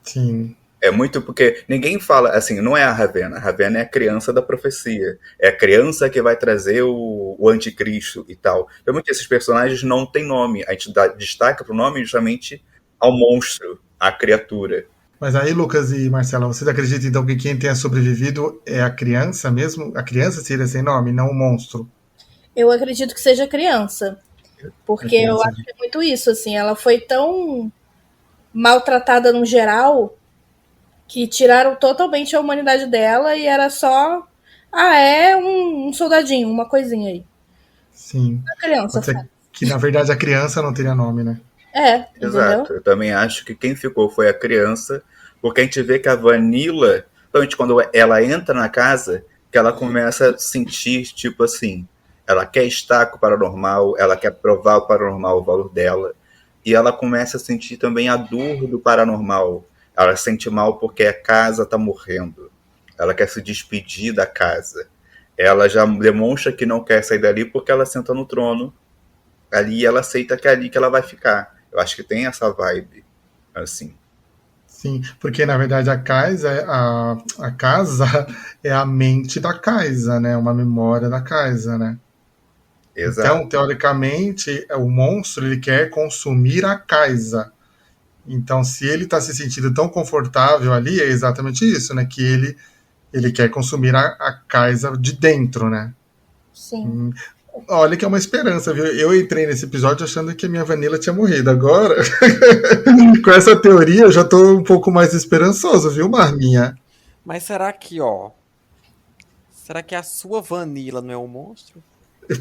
Speaker 1: Sim.
Speaker 4: É muito porque ninguém fala, assim, não é a Ravenna. A Ravenna é a criança da profecia. É a criança que vai trazer o anticristo e tal. Então, muitos desses personagens não têm nome. A gente dá destaque pro nome justamente ao monstro, à criatura.
Speaker 1: Mas aí, Lucas e Marcela, vocês acreditam então que quem tenha sobrevivido é a criança mesmo? A criança seria sem nome, não o monstro?
Speaker 5: Eu acredito que seja criança. Porque eu acho que é muito isso, assim. Ela foi tão maltratada no geral que tiraram totalmente a humanidade dela e era só... um soldadinho, uma coisinha aí.
Speaker 1: Sim.
Speaker 5: A criança.
Speaker 1: Pode ser que, na verdade, a criança não teria nome, né?
Speaker 4: Exato.
Speaker 5: Entendeu?
Speaker 4: Eu também acho que quem ficou foi a criança, porque a gente vê que a Vanilla, principalmente quando ela entra na casa, que ela começa a sentir, tipo assim, ela quer estar com o paranormal, ela quer provar o paranormal, o valor dela, e ela começa a sentir também a dor do paranormal. Ela sente mal porque a casa tá morrendo. Ela quer se despedir da casa. Ela já demonstra que não quer sair dali porque ela senta no trono ali e ela aceita que é ali que ela vai ficar. Eu acho que tem essa vibe, assim.
Speaker 1: Sim, porque na verdade a casa é a mente da Kaisa, né? Uma memória da Kaisa, né?
Speaker 4: Exato.
Speaker 1: Então, teoricamente, o monstro ele quer consumir a Kaisa. Então, se ele está se sentindo tão confortável ali, é exatamente isso, né? Que ele quer consumir a Kaisa de dentro, né?
Speaker 5: Sim.
Speaker 1: Olha que é uma esperança, viu? Eu entrei nesse episódio achando que a minha Vanilla tinha morrido. Agora, com essa teoria, eu já tô um pouco mais esperançoso, viu, Marminha?
Speaker 3: Mas será que, ó... Será que a sua Vanilla não é um monstro?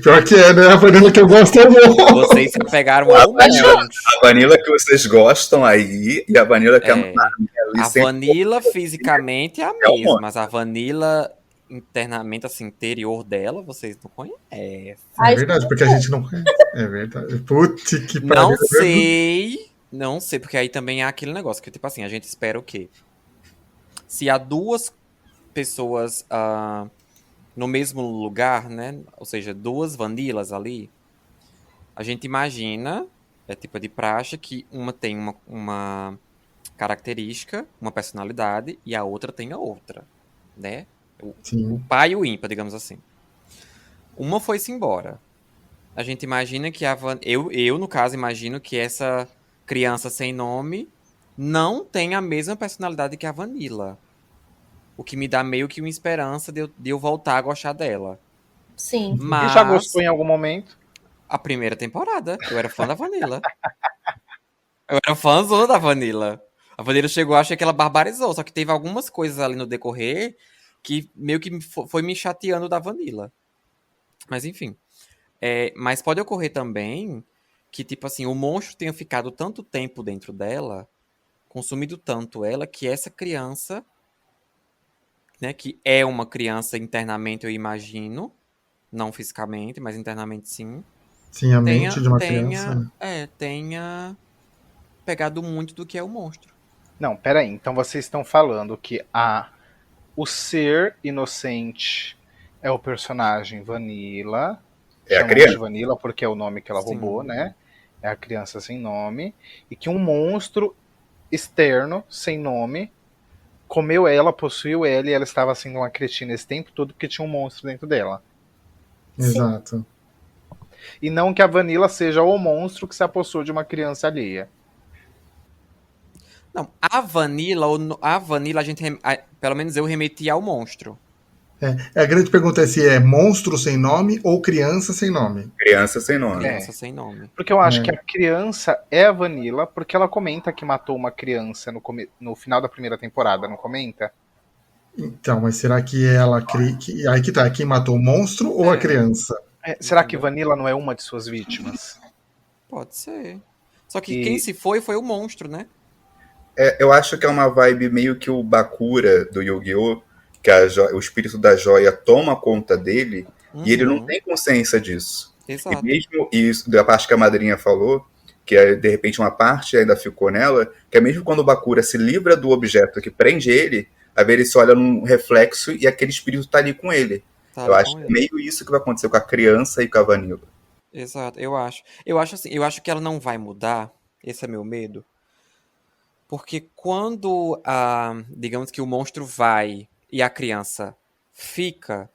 Speaker 1: Pior que é, né? A Vanilla que eu gosto é bom.
Speaker 3: Vocês se pegaram ao monte.
Speaker 4: A Vanilla que vocês gostam aí e a Vanilla que
Speaker 3: É.
Speaker 4: a Marminha ali
Speaker 3: A
Speaker 4: sempre...
Speaker 3: Vanilla fisicamente é a
Speaker 4: É um
Speaker 3: mesma,
Speaker 4: monstro.
Speaker 3: mas a Vanilla internamente, assim, interior dela, vocês não conhecem.
Speaker 1: É verdade, porque a gente não conhece. É verdade. Putz, que pariu.
Speaker 3: Não sei, porque aí também há aquele negócio que, tipo assim, a gente espera o quê? Se há duas pessoas no mesmo lugar, né? Ou seja, duas Vanillas ali, a gente imagina, é tipo de praxe, que uma tem uma característica, uma personalidade, e a outra tem a outra, né? O
Speaker 1: Sim.
Speaker 3: pai e o ímpar, digamos assim. Uma foi-se embora. A gente imagina que eu, no caso, imagino que essa criança sem nome não tem a mesma personalidade que a Vanilla. O que me dá meio que uma esperança de eu voltar a gostar dela.
Speaker 5: Sim.
Speaker 3: Mas
Speaker 2: E já gostou em algum momento?
Speaker 3: a primeira temporada, eu era fã da Vanilla. Eu era fãzona da Vanilla. A Vanilla chegou, achei que ela barbarizou, só que teve algumas coisas ali no decorrer que meio que foi me chateando da Vanilla. Mas enfim. Mas pode ocorrer também que, tipo assim, o monstro tenha ficado tanto tempo dentro dela, consumido tanto ela, que essa criança, né, que é uma criança internamente, eu imagino, não fisicamente, mas internamente sim,
Speaker 1: Sim, a mente de uma criança.
Speaker 3: tenha pegado muito do que é o monstro.
Speaker 2: Não, peraí. Então vocês estão falando que o ser inocente é o personagem Vanilla.
Speaker 4: É a
Speaker 2: Chamamos
Speaker 4: criança.
Speaker 2: de Vanilla porque é o nome que ela
Speaker 3: Sim.
Speaker 2: roubou, né? É a criança sem nome. E que um monstro externo, sem nome, comeu ela, possuiu ela e ela estava sendo uma cretina esse tempo todo porque tinha um monstro dentro dela.
Speaker 1: Exato.
Speaker 2: E não que a Vanilla seja o monstro que se apossou de uma criança alheia.
Speaker 3: Não, a Vanilla, a gente, pelo menos eu remeti ao monstro.
Speaker 1: A grande pergunta é se é monstro sem nome ou criança sem nome.
Speaker 4: Criança sem nome.
Speaker 3: Criança sem nome.
Speaker 2: Porque eu acho que a criança é a Vanilla, porque ela comenta que matou uma criança no final da primeira temporada, não comenta?
Speaker 1: Então, mas será que ela... Aí que tá, quem matou o monstro ou a criança?
Speaker 2: Será que Vanilla não é uma de suas vítimas?
Speaker 3: Pode ser. Só que quem se foi o monstro, né?
Speaker 4: Eu acho que é uma vibe meio que o Bakura do Yu-Gi-Oh! Que o espírito da joia toma conta dele e ele não tem consciência disso.
Speaker 3: Exato.
Speaker 4: E mesmo isso, da parte que a madrinha falou, que de repente uma parte ainda ficou nela, que é mesmo quando o Bakura se livra do objeto que prende ele, a ver ele se olha num reflexo e aquele espírito tá ali com ele. Eu acho que é meio isso que vai acontecer com a criança e com a Vanilla.
Speaker 3: Exato, eu acho. Eu acho que ela não vai mudar, esse é meu medo. Porque quando, digamos que o monstro vai e a criança fica,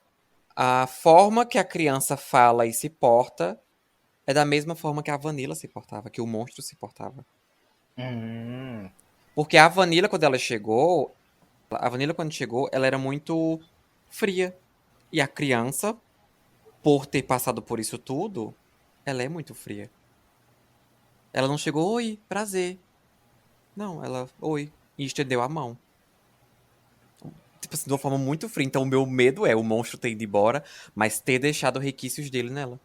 Speaker 3: a forma que a criança fala e se porta é da mesma forma que a Vanilla se portava, que o monstro se portava. Porque a Vanilla, quando chegou, ela era muito fria. E a criança, por ter passado por isso tudo, ela é muito fria. Ela não chegou, oi, prazer. Não, ela, oi, e estendeu a mão. Tipo assim, de uma forma muito fria. Então o meu medo é o monstro ter ido embora, mas ter deixado requisitos dele nela.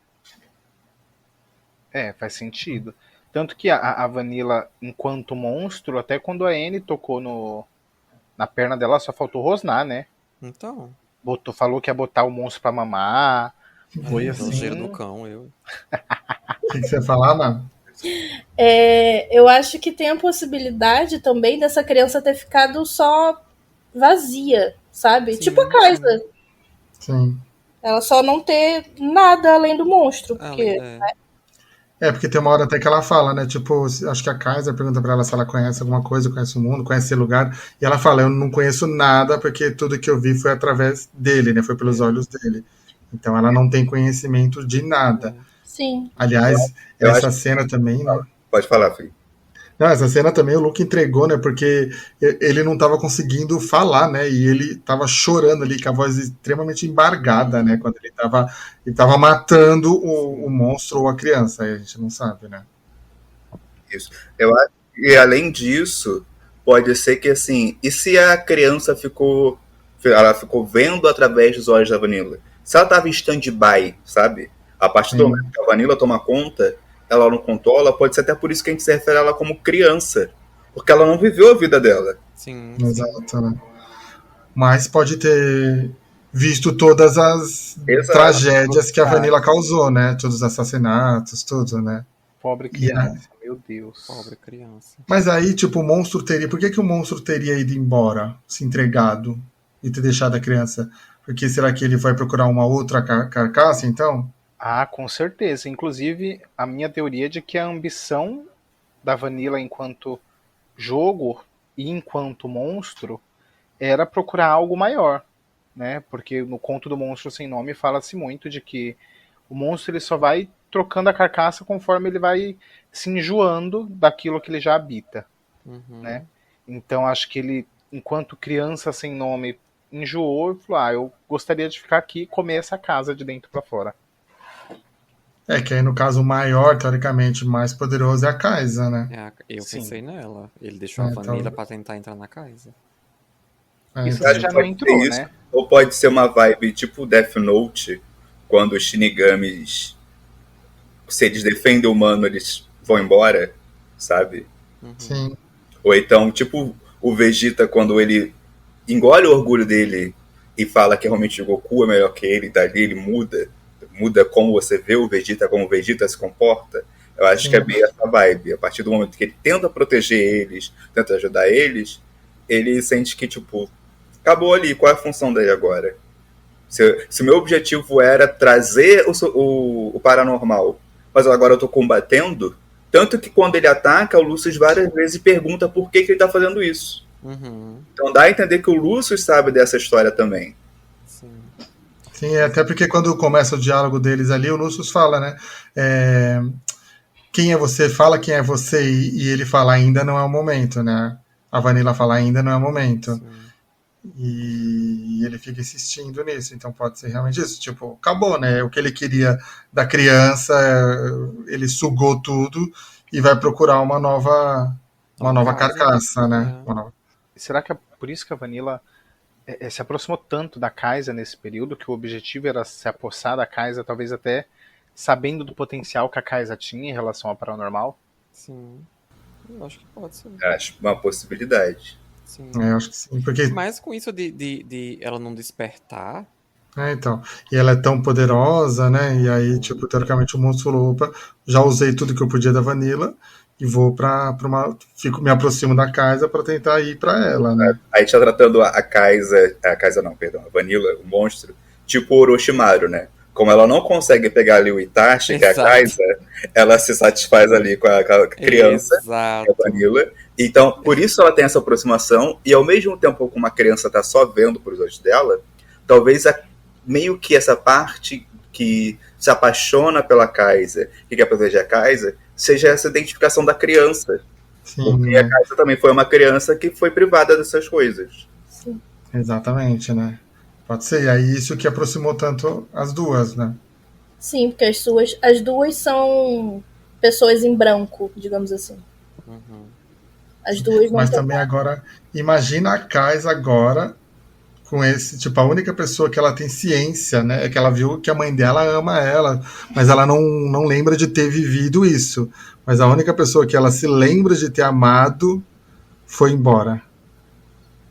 Speaker 2: Faz sentido. Tanto que a Vanilla, enquanto monstro, até quando a Anne tocou na perna dela, só faltou rosnar, né?
Speaker 3: Então.
Speaker 2: Falou que ia botar o monstro pra mamar. Foi assim.
Speaker 3: O cheiro do cão, eu.
Speaker 1: O que você ia falar, mano?
Speaker 5: Eu acho que tem a possibilidade também dessa criança ter ficado só vazia, sabe?
Speaker 3: Sim,
Speaker 5: tipo a Kaisa.
Speaker 1: Sim.
Speaker 5: Ela só não ter nada além do monstro. Porque,
Speaker 1: porque tem uma hora até que ela fala, né? Tipo, acho que a Kaisa pergunta pra ela se ela conhece alguma coisa, conhece o mundo, conhece esse lugar. E ela fala, eu não conheço nada, porque tudo que eu vi foi através dele, né? Foi pelos olhos dele. Então ela não tem conhecimento de nada.
Speaker 5: Sim.
Speaker 1: Aliás, essa cena também, né?
Speaker 4: Pode falar, filho.
Speaker 1: Não, essa cena também o Luke entregou, né? Porque ele não estava conseguindo falar, né? E ele estava chorando ali, com a voz extremamente embargada, né? Quando ele tava matando o monstro ou a criança. Aí a gente não sabe, né?
Speaker 4: Isso. Eu acho que, além disso, pode ser que, assim, e se a criança ela ficou vendo através dos olhos da Vanilla? Se ela estava em stand-by, sabe? A partir do
Speaker 1: Sim.
Speaker 4: momento que a Vanilla toma conta, ela não controla, pode ser até por isso que a gente se refere a ela como criança. Porque ela não viveu a vida dela.
Speaker 3: Sim.
Speaker 1: Exato, né? Mas pode ter visto todas as
Speaker 4: Exato.
Speaker 1: tragédias que a Vanilla causou, né? Todos os assassinatos, tudo, né?
Speaker 2: Pobre
Speaker 1: E
Speaker 2: criança, meu Deus.
Speaker 3: Pobre criança.
Speaker 1: Mas aí, tipo, o monstro teria. Por que o monstro teria ido embora, se entregado e ter deixado a criança? Porque será que ele vai procurar uma outra carcaça, então?
Speaker 2: Ah, com certeza. Inclusive, a minha teoria é de que a ambição da Vanilla enquanto jogo e enquanto monstro era procurar algo maior, né? Porque no conto do Monstro Sem Nome fala-se muito de que o monstro ele só vai trocando a carcaça conforme ele vai se enjoando daquilo que ele já habita,
Speaker 3: Uhum.
Speaker 2: né? Então acho que ele, enquanto criança sem nome, enjoou e falou: eu gostaria de ficar aqui e comer essa casa de dentro para fora.
Speaker 1: É que aí, no caso, o maior, teoricamente, mais poderoso é a Kaisa, né?
Speaker 3: Eu
Speaker 2: Sim.
Speaker 3: pensei nela. Ele deixou a
Speaker 1: Então-
Speaker 3: Vanilla pra tentar entrar na casa.
Speaker 2: Isso
Speaker 1: Então,
Speaker 2: já não
Speaker 4: Pode
Speaker 2: entrou,
Speaker 4: ser isso,
Speaker 2: né?
Speaker 4: ou pode ser uma vibe tipo Death Note, quando os Shinigamis, se eles defendem o humano, eles vão embora, sabe?
Speaker 3: Uhum.
Speaker 1: sim.
Speaker 4: Ou então, tipo o Vegeta, quando ele engole o orgulho dele e fala que realmente o Goku é melhor que ele, dali ele muda como você vê o Vegeta, como o Vegeta se comporta. Eu acho
Speaker 1: Sim.
Speaker 4: que é bem essa vibe. A partir do momento que ele tenta proteger eles, tenta ajudar eles, ele sente que, tipo, acabou ali, qual é a função dele agora? Se o meu objetivo era trazer o paranormal, mas agora eu tô combatendo, tanto que quando ele ataca, o Lucius várias vezes pergunta por que ele tá fazendo isso.
Speaker 3: Uhum.
Speaker 4: Então dá a entender que o Lucius sabe dessa história também.
Speaker 3: Sim.
Speaker 1: Sim, até porque quando começa o diálogo deles ali, o Lucius fala, né? Quem é você? Fala quem é você. E ele fala, ainda não é o momento, né? A Vanilla fala, ainda não é o momento.
Speaker 3: Sim.
Speaker 1: E ele fica insistindo nisso. Então pode ser realmente isso. Tipo, acabou, né? O que ele queria da criança, ele sugou tudo e vai procurar uma nova carcaça, né?
Speaker 3: É.
Speaker 1: Uma nova...
Speaker 2: Será que é por isso que a Vanilla se aproximou tanto da Kaisa nesse período, que o objetivo era se apossar da Kaisa, talvez até sabendo do potencial que a Kaisa tinha em relação ao paranormal?
Speaker 3: Sim. Eu acho que pode ser.
Speaker 4: Acho uma possibilidade.
Speaker 3: Sim.
Speaker 1: Eu acho que sim, porque
Speaker 3: Mas com isso de ela não despertar.
Speaker 1: então, e ela é tão poderosa, né? E aí, tipo, teoricamente o monstro falou, opa, já usei tudo que eu podia da Vanilla e vou pra uma. Me aproximo da casa pra tentar ir pra ela, né?
Speaker 4: A gente tá tratando a Kaisa não, perdão, a Vanilla, o monstro, tipo o Orochimaru, né? Como ela não consegue pegar ali o Itachi, que é a
Speaker 3: Exato.
Speaker 4: Kaisa, ela se satisfaz ali com a criança,
Speaker 3: Exato.
Speaker 4: que é a Vanilla. Então, por isso ela tem essa aproximação, e ao mesmo tempo que uma criança tá só vendo pros olhos dela, talvez meio que essa parte que se apaixona pela Kaisa, que quer proteger a Kaisa, seja essa identificação da criança.
Speaker 1: Sim,
Speaker 4: Porque
Speaker 1: né?
Speaker 4: a Kaisa também foi uma criança que foi privada dessas coisas.
Speaker 5: Sim.
Speaker 1: Exatamente, né? Pode ser. E aí isso que aproximou tanto as duas, né?
Speaker 5: Sim, porque as duas são pessoas em branco, digamos assim.
Speaker 3: Uhum.
Speaker 5: As duas não
Speaker 1: Mas
Speaker 5: têm
Speaker 1: também agora, imagina a Kaisa agora com esse, tipo, a única pessoa que ela tem ciência, né, é que ela viu que a mãe dela ama ela, mas ela não lembra de ter vivido isso. Mas a única pessoa que ela se lembra de ter amado foi embora.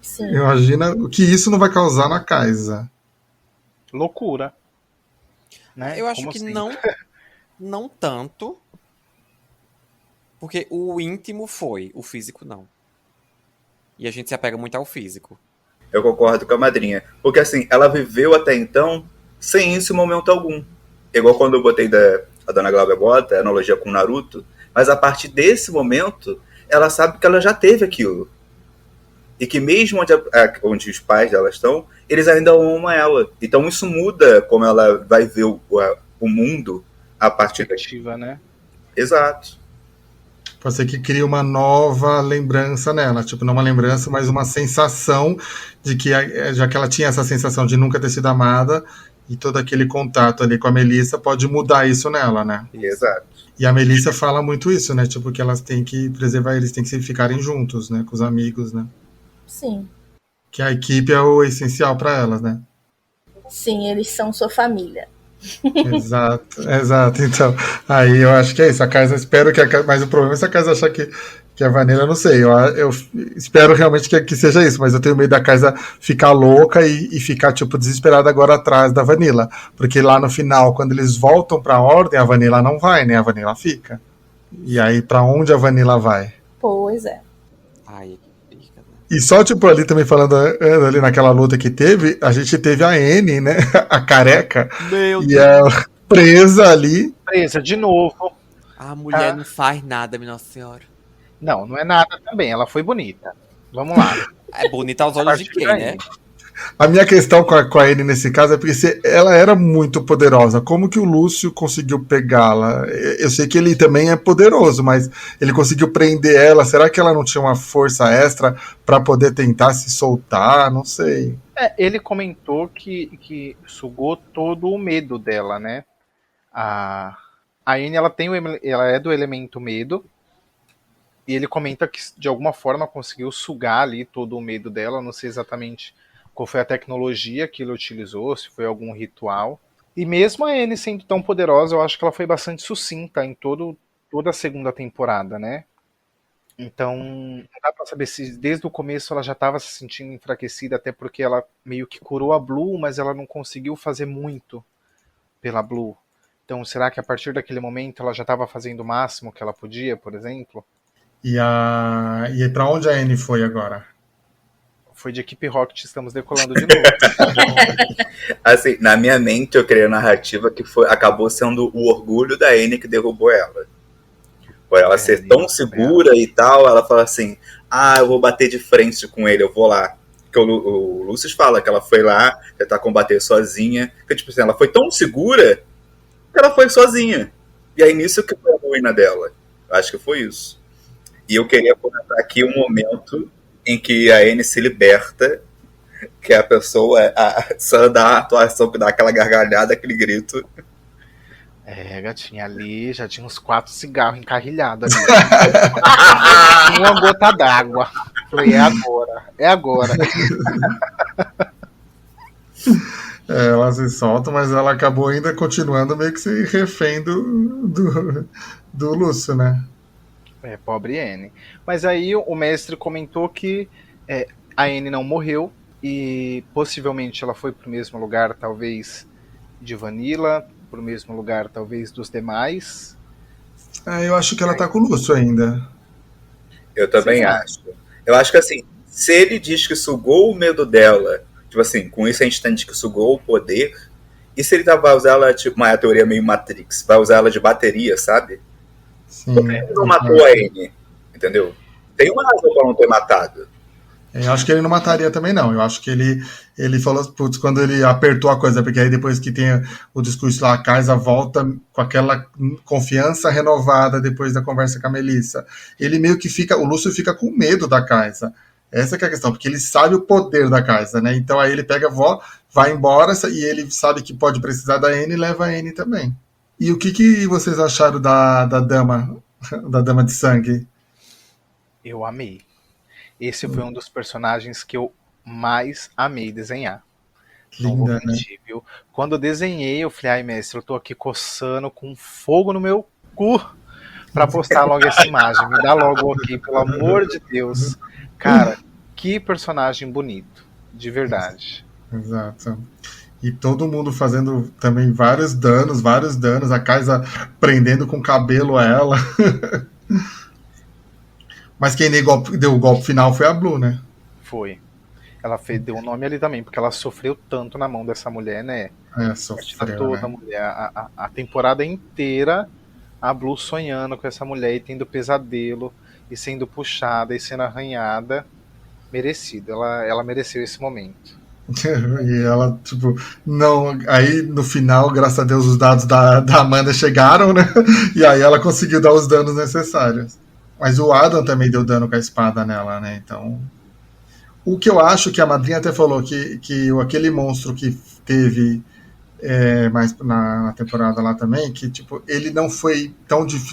Speaker 5: Sim.
Speaker 1: Imagina o que isso não vai causar na Kaisa.
Speaker 2: Loucura. Né?
Speaker 3: Eu acho
Speaker 2: Como
Speaker 3: que
Speaker 2: assim?
Speaker 3: não tanto. Porque o íntimo foi, o físico não. E a gente se apega muito ao físico.
Speaker 4: Eu concordo com a madrinha. Porque assim, ela viveu até então sem isso em momento algum. Igual quando eu botei a Dona Glauber bota, a analogia com o Naruto. Mas a partir desse momento, ela sabe que ela já teve aquilo. E que mesmo onde os pais dela estão, eles ainda amam ela. Então isso muda como ela vai ver o mundo a partir daqui.
Speaker 2: Perspectiva, né?
Speaker 4: Exato.
Speaker 1: Pode ser que crie uma nova lembrança nela, tipo, não uma lembrança, mas uma sensação de que, já que ela tinha essa sensação de nunca ter sido amada, e todo aquele contato ali com a Melissa pode mudar isso nela, né?
Speaker 4: Exato.
Speaker 1: E a Melissa fala muito isso, né? Tipo, que elas têm que preservar, eles têm que ficarem juntos, né? Com os amigos, né?
Speaker 5: Sim.
Speaker 1: Que a equipe é o essencial para elas, né?
Speaker 5: Sim, eles são sua família.
Speaker 1: Exato. Então, aí eu acho que é isso. A Kaisa, espero que mas o problema é se a Kaisa achar que a Vanilla, eu não sei. Eu espero realmente que seja isso, mas eu tenho medo da Kaisa ficar louca e ficar, tipo, desesperada agora atrás da Vanilla. Porque lá no final, quando eles voltam pra Ordem, a Vanilla não vai, né? A Vanilla fica. E aí, pra onde a Vanilla vai?
Speaker 5: Pois é.
Speaker 3: Ai, que pica, né?
Speaker 1: E só, tipo, ali também falando ali naquela luta que teve, a gente teve a Anne, né? A careca.
Speaker 3: Meu
Speaker 1: E
Speaker 3: Deus.
Speaker 1: ela presa ali.
Speaker 2: Presa de novo.
Speaker 3: A mulher não faz nada, minha Nossa Senhora.
Speaker 2: Não, não é nada também. Ela foi bonita. Vamos lá.
Speaker 3: É bonita aos olhos de quem, né?
Speaker 1: A minha questão com a Anne nesse caso é porque ela era muito poderosa. Como que o Lúcio conseguiu pegá-la? Eu sei que ele também é poderoso, mas ele conseguiu prender ela. Será que ela não tinha uma força extra para poder tentar se soltar? Não sei.
Speaker 2: Ele comentou que sugou todo o medo dela, né? A Anne, ela é do elemento medo. E ele comenta que de alguma forma conseguiu sugar ali todo o medo dela. Não sei exatamente qual foi a tecnologia que ele utilizou, se foi algum ritual. E mesmo a Anne sendo tão poderosa, eu acho que ela foi bastante sucinta em toda a segunda temporada, né? Então, não dá pra saber se desde o começo ela já estava se sentindo enfraquecida, até porque ela meio que curou a Blue, mas ela não conseguiu fazer muito pela Blue. Então, será que a partir daquele momento ela já estava fazendo o máximo que ela podia, por exemplo?
Speaker 1: E pra onde a Anne foi agora?
Speaker 2: Foi de equipe Rocket, estamos decolando de novo.
Speaker 4: Assim, na minha mente eu criei a narrativa que acabou sendo o orgulho da Anne que derrubou ela. Por ela ser tão segura e tal, ela fala assim, eu vou bater de frente com ele, eu vou lá. Porque o Lucius fala que ela foi lá tentar combater sozinha. Que, tipo assim, ela foi tão segura que ela foi sozinha. E aí nisso que foi a ruína dela. Eu acho que foi isso. E eu queria comentar aqui um momento em que a Anne se liberta, que a pessoa só dá a atuação, que dá aquela gargalhada, aquele grito.
Speaker 2: Gatinha, ali já tinha uns 4 cigarros encarrilhados ali. Uma gota d'água. Falei, é agora.
Speaker 1: Ela se solta, mas ela acabou ainda continuando meio que se refém do Lúcio, né?
Speaker 2: Pobre Anne. Mas aí o mestre comentou que a Anne não morreu e possivelmente ela foi pro mesmo lugar, talvez, de Vanilla, pro mesmo lugar, talvez, dos demais.
Speaker 1: Eu acho que ela tá com o Lúcio ainda.
Speaker 4: Eu também acho. Eu acho que assim, se ele diz que sugou o medo dela, tipo assim, com isso a gente entende que sugou o poder, e se ele vai usar ela, tipo, uma teoria meio Matrix, vai usar ela de bateria, sabe?
Speaker 1: Sim,
Speaker 4: Por que ele não matou a Anne? Entendeu? Tem uma razão pra não ter matado.
Speaker 1: Eu acho que ele não mataria também, não. Eu acho que ele falou, putz, quando ele apertou a coisa, porque aí depois que tem o discurso lá, a Kaisa volta com aquela confiança renovada depois da conversa com a Melissa. Ele meio que o Lúcio fica com medo da Kaisa. Essa que é a questão, porque ele sabe o poder da Kaisa, né? Então aí ele pega vai embora, e ele sabe que pode precisar da Anne e leva a Anne também. E o que vocês acharam da dama de sangue?
Speaker 2: Eu amei. Esse foi um dos personagens que eu mais amei desenhar.
Speaker 1: Linda, né?
Speaker 2: Viu? Quando eu desenhei, eu falei, ai mestre, eu tô aqui coçando com fogo no meu cu pra postar logo essa imagem. Me dá logo aqui, pelo amor de Deus. Cara, que personagem bonito. De verdade.
Speaker 1: Exato. E todo mundo fazendo também vários danos, a Kaisa prendendo com o cabelo ela. Mas quem deu o golpe final foi a Blue, né?
Speaker 2: Foi. Ela deu o nome ali também, porque ela sofreu tanto na mão dessa mulher, né?
Speaker 1: Sofreu,
Speaker 2: toda
Speaker 1: né?
Speaker 2: mulher. A temporada inteira, a Blue sonhando com essa mulher e tendo pesadelo, e sendo puxada e sendo arranhada. Merecido. Ela mereceu esse momento.
Speaker 1: E ela, tipo, não. Aí no final, graças a Deus, os dados da Amanda chegaram, né? E aí ela conseguiu dar os danos necessários. Mas o Adam também deu dano com a espada nela, né? Então. O que eu acho que a madrinha até falou que aquele monstro que teve mais na temporada lá também, que tipo, ele não foi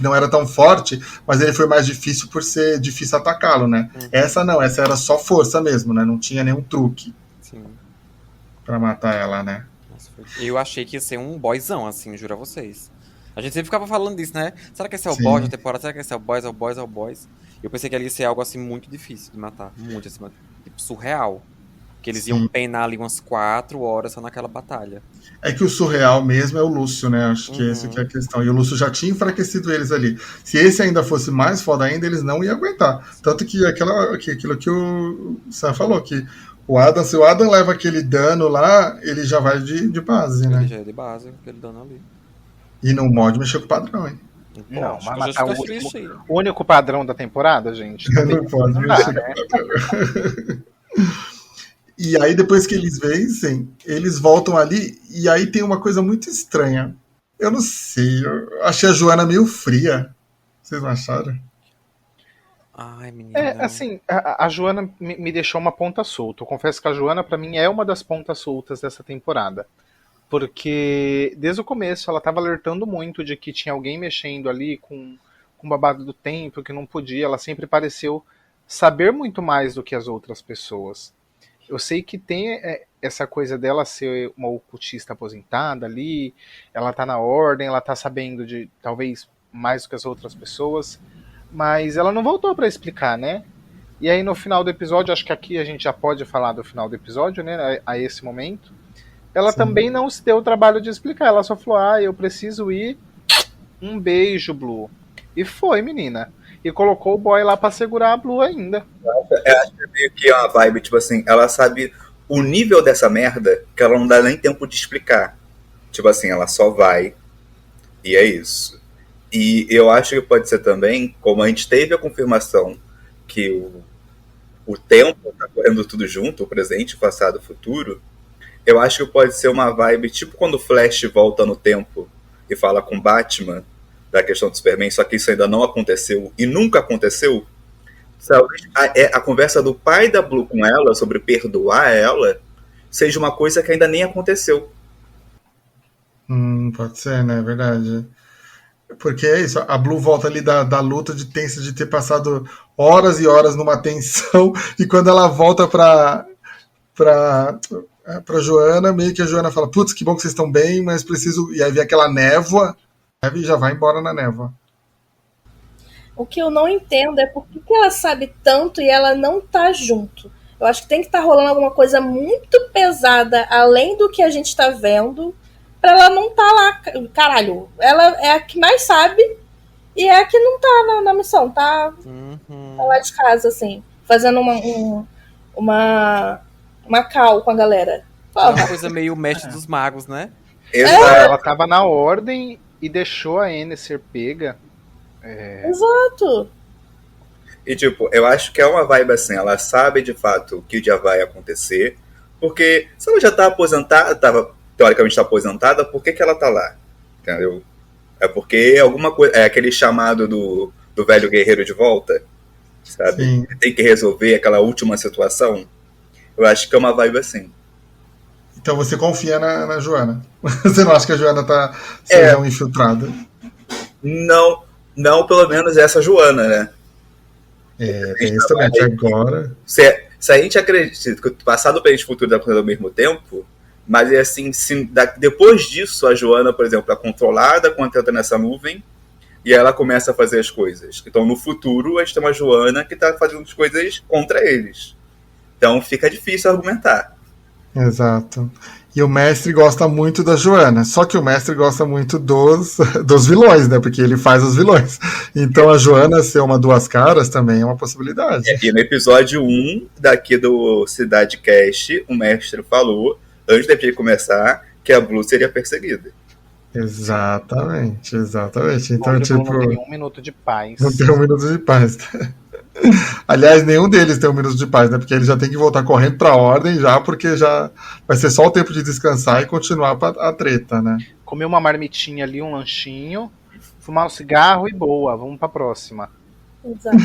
Speaker 1: não era tão forte, mas ele foi mais difícil por ser difícil atacá-lo, né? Essa não, essa era só força mesmo, né? Não tinha nenhum truque.
Speaker 3: Sim.
Speaker 1: Pra matar ela, né?
Speaker 3: Eu achei que ia ser um boyzão, assim, juro a vocês. A gente sempre ficava falando disso, né? Será que esse é o
Speaker 1: Sim.
Speaker 3: boss da temporada? Será que esse é o boss, é o boss, é o boss? Eu pensei que ele ia ser algo, assim, muito difícil de matar. Muito, assim, tipo, surreal. Que eles iam penar ali umas 4 horas só naquela batalha.
Speaker 1: É que o surreal mesmo é o Lúcio, né? Acho que essa que é a questão. E o Lúcio já tinha enfraquecido eles ali. Se esse ainda fosse mais foda ainda, eles não iam aguentar. Tanto que aquilo que o Sam falou, que se o Adam leva aquele dano lá, ele já vai de base, né?
Speaker 3: Ele já é de base, aquele dano ali.
Speaker 1: E não pode mexer com o padrão, hein?
Speaker 2: Não,
Speaker 3: Pode,
Speaker 2: mas
Speaker 3: já
Speaker 2: matar
Speaker 3: fica
Speaker 2: o único padrão da temporada, gente.
Speaker 1: Não pode
Speaker 2: Não
Speaker 1: mexer
Speaker 2: dá,
Speaker 1: com
Speaker 2: né?
Speaker 1: o padrão. E aí, depois que eles vencem, eles voltam ali, e aí tem uma coisa muito estranha. Eu não sei, eu achei a Joana meio fria. Vocês não acharam?
Speaker 3: Ai, menina.
Speaker 2: Assim, a Joana me deixou uma ponta solta. Eu confesso que a Joana, pra mim, é uma das pontas soltas dessa temporada. Porque desde o começo ela tava alertando muito de que tinha alguém mexendo ali com o babado do tempo, que não podia. Ela sempre pareceu saber muito mais do que as outras pessoas. Eu sei que tem essa coisa dela ser uma ocultista aposentada ali, ela tá na ordem, ela tá sabendo de talvez mais do que as outras pessoas, mas ela não voltou pra explicar, né? E aí no final do episódio, acho que aqui a gente já pode falar do final do episódio, né? A esse momento, ela
Speaker 1: Sim.
Speaker 2: também não se deu o trabalho de explicar, ela só falou, eu preciso ir, um beijo, Blue. E foi, menina. E colocou o boy lá pra segurar a Blue ainda.
Speaker 4: Eu acho que é meio que uma vibe, tipo assim, ela sabe o nível dessa merda que ela não dá nem tempo de explicar. Tipo assim, ela só vai e é isso. E eu acho que pode ser também, como a gente teve a confirmação que o tempo tá correndo tudo junto, o presente, o passado, o futuro, eu acho que pode ser uma vibe, tipo quando o Flash volta no tempo e fala com Batman da questão do Superman, só que isso ainda não aconteceu e nunca aconteceu. Talvez a conversa do pai da Blue com ela sobre perdoar ela seja uma coisa que ainda nem aconteceu.
Speaker 1: Pode ser, né? É verdade. Porque é isso, a Blue volta ali da luta de tensa, de ter passado horas e horas numa tensão, e quando ela volta pra Joana, meio que a Joana fala, putz, que bom que vocês estão bem, mas preciso... E aí vem aquela névoa, e já vai embora na névoa.
Speaker 5: O que eu não entendo é por que ela sabe tanto e ela não tá junto. Eu acho que tem que estar rolando alguma coisa muito pesada, além do que a gente tá vendo, pra ela não tá lá. Caralho, ela é a que mais sabe e é a que não tá na missão, tá lá de casa, assim, fazendo uma call com a galera.
Speaker 3: É uma coisa meio mestre dos magos, né?
Speaker 2: Ela tava na ordem e deixou a Anne ser pega.
Speaker 5: Exato.
Speaker 4: E tipo, eu acho que é uma vibe assim, ela sabe de fato o que já vai acontecer, porque se ela já tá aposentada, teoricamente tá aposentada, por que ela tá lá? Entendeu? É porque alguma coisa, é aquele chamado do velho guerreiro de volta, sabe?
Speaker 1: Sim.
Speaker 4: Tem que resolver aquela última situação. Eu acho que é uma vibe assim.
Speaker 1: Então você confia na Joana. Você não acha que a Joana seja uma infiltrada?
Speaker 4: Não, pelo menos essa Joana, né?
Speaker 1: Tem isso também, que agora...
Speaker 4: Se a gente acredita que o passado, presente e futuro está acontecendo ao mesmo tempo, mas é assim, depois disso, a Joana, por exemplo, é controlada quando entra nessa nuvem e ela começa a fazer as coisas. Então, no futuro, a gente tem uma Joana que está fazendo as coisas contra eles. Então, fica difícil argumentar.
Speaker 1: Exato. E o mestre gosta muito da Joana, só que o mestre gosta muito dos vilões, né? Porque ele faz os vilões. Então a Joana ser uma duas caras também é uma possibilidade.
Speaker 4: E no episódio 1 daqui do Cidade Cast, o mestre falou, antes de começar, que a Blue seria perseguida.
Speaker 1: Exatamente. Então,
Speaker 2: Olha,
Speaker 1: tipo...
Speaker 2: não tem um minuto de paz.
Speaker 1: Não tem um minuto de paz. Aliás, nenhum deles tem um minuto de paz, né? Porque ele já tem que voltar correndo pra ordem já, porque já vai ser só o tempo de descansar e continuar a treta, né?
Speaker 2: Comer uma marmitinha ali, um lanchinho, fumar um cigarro e boa, vamos pra próxima.
Speaker 5: Exato.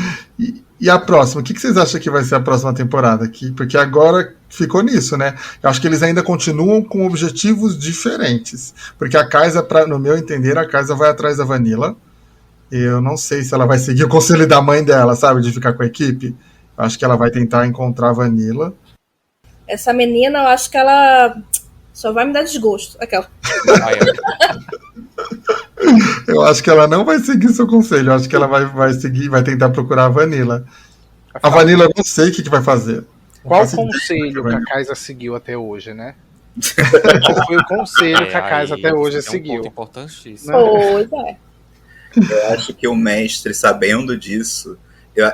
Speaker 1: E a próxima? O que vocês acham que vai ser a próxima temporada aqui? Porque agora ficou nisso, né? Eu acho que eles ainda continuam com objetivos diferentes. Porque a Kaisa, no meu entender, a Kaisa vai atrás da Vanilla. Eu não sei se ela vai seguir o conselho da mãe dela, sabe? De ficar com a equipe. Eu acho que ela vai tentar encontrar a Vanilla.
Speaker 5: Essa menina, eu acho que ela só vai me dar desgosto. Aquela.
Speaker 1: Eu acho que ela não vai seguir seu conselho. Eu acho que ela vai seguir, vai tentar procurar a Vanilla. A Vanilla eu não sei o que vai fazer.
Speaker 2: Qual conselho que a Kaisa seguiu até hoje, né? Qual foi o conselho que a Kaisa até hoje seguiu?
Speaker 3: Um ponto importantíssimo.
Speaker 5: Pois é.
Speaker 4: Eu acho que o mestre, sabendo disso,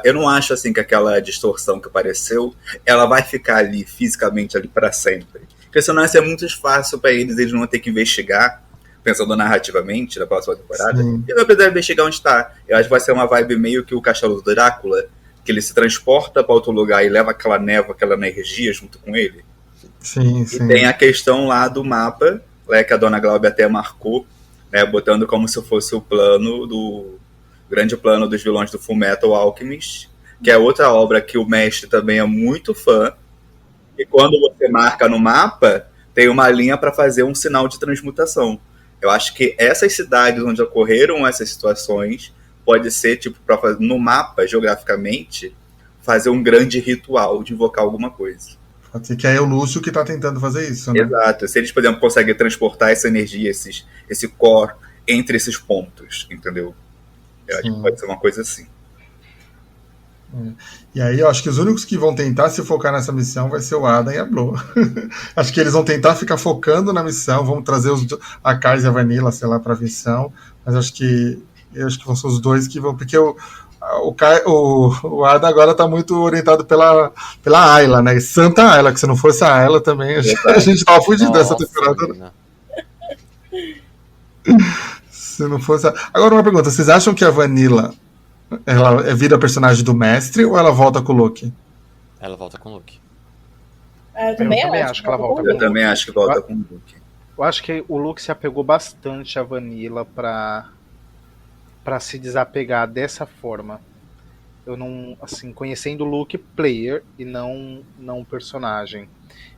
Speaker 4: eu não acho assim que aquela distorção que apareceu, ela vai ficar ali, fisicamente ali para sempre. Porque senão ia ser muito fácil para eles não ter que investigar, pensando narrativamente na próxima temporada.
Speaker 1: Sim.
Speaker 4: E não precisar investigar onde está. Eu acho que vai ser uma vibe meio que o Castelo do Drácula, que ele se transporta para outro lugar e leva aquela névoa, aquela energia junto com ele.
Speaker 1: Sim,
Speaker 4: E
Speaker 1: sim.
Speaker 4: tem a questão lá do mapa, né, que a Dona Glauber até marcou, né, botando como se fosse o grande plano dos vilões do Fullmetal Alchemist, que é outra obra que o mestre também é muito fã. E quando você marca no mapa, tem uma linha para fazer um sinal de transmutação. Eu acho que essas cidades onde ocorreram essas situações pode ser, tipo, para no mapa, geograficamente, fazer um grande ritual de invocar alguma coisa.
Speaker 1: Pode ser que é o Lúcio que tá tentando fazer isso, né?
Speaker 4: Exato. Se eles, por exemplo, conseguem transportar essa energia, esse core entre esses pontos, entendeu? Eu acho que pode ser uma coisa assim.
Speaker 1: E aí eu acho que os únicos que vão tentar se focar nessa missão vai ser o Adam e a Blo. Acho que eles vão tentar ficar focando na missão, vão trazer a Kais e a Vanilla, sei lá, pra missão, mas eu acho que vão ser os dois que vão, porque o Adam agora tá muito orientado pela Ayla, né? E Santa Ayla, que se não fosse a Ayla também, a gente tava fugindo dessa temporada. Se não fosse Agora uma pergunta, vocês acham que a Vanilla ela vira personagem do mestre ou ela volta com o Luke?
Speaker 3: Ela volta com o Luke.
Speaker 5: Eu também
Speaker 2: acho que ela volta com
Speaker 4: Eu também acho que volta com o Luke.
Speaker 2: Eu acho que o Luke se apegou bastante à Vanilla pra se desapegar dessa forma. Eu não, assim, conhecendo o Luke player e não personagem,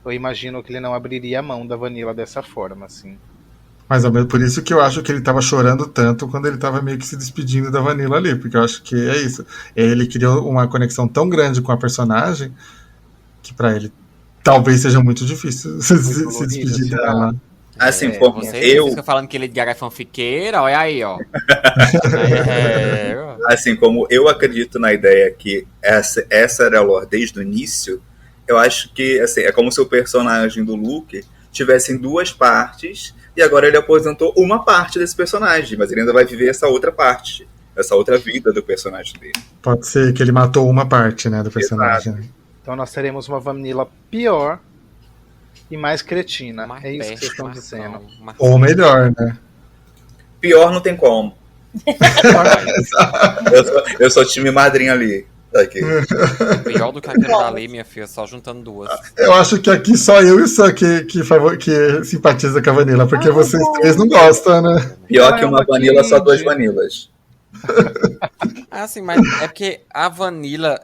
Speaker 2: eu imagino que ele não abriria a mão da Vanilla dessa forma, assim.
Speaker 1: Mas é por isso que eu acho que ele tava chorando tanto quando ele tava meio que se despedindo da Vanilla ali, porque eu acho que é isso. Ele criou uma conexão tão grande com a personagem que pra ele talvez seja muito difícil se despedir dela.
Speaker 4: Assim, como
Speaker 3: você fica falando que ele de é fanfiqueira, olha aí, ó.
Speaker 4: Assim, como eu acredito na ideia que essa era a lore desde o início, eu acho que assim, é como se o personagem do Luke tivesse em duas partes e agora ele aposentou uma parte desse personagem, mas ele ainda vai viver essa outra parte, essa outra vida do personagem dele.
Speaker 1: Pode ser que ele matou uma parte, né, do personagem.
Speaker 4: Exato.
Speaker 2: Então nós teremos uma Vanilla pior e mais cretina.
Speaker 3: Mais
Speaker 2: é isso que vocês estão
Speaker 3: Marcão,
Speaker 2: dizendo.
Speaker 3: Marcão.
Speaker 1: Ou melhor, né?
Speaker 4: Pior não tem como. eu sou time madrinha ali. Aqui.
Speaker 3: Pior do que aquele dali, minha filha, só juntando duas.
Speaker 1: Eu acho que aqui só eu e o Sam que simpatiza com a Vanilla, porque vocês três não gostam, né?
Speaker 4: Pior que uma Vanilla, só duas Vanillas.
Speaker 3: Assim, mas é porque a Vanilla,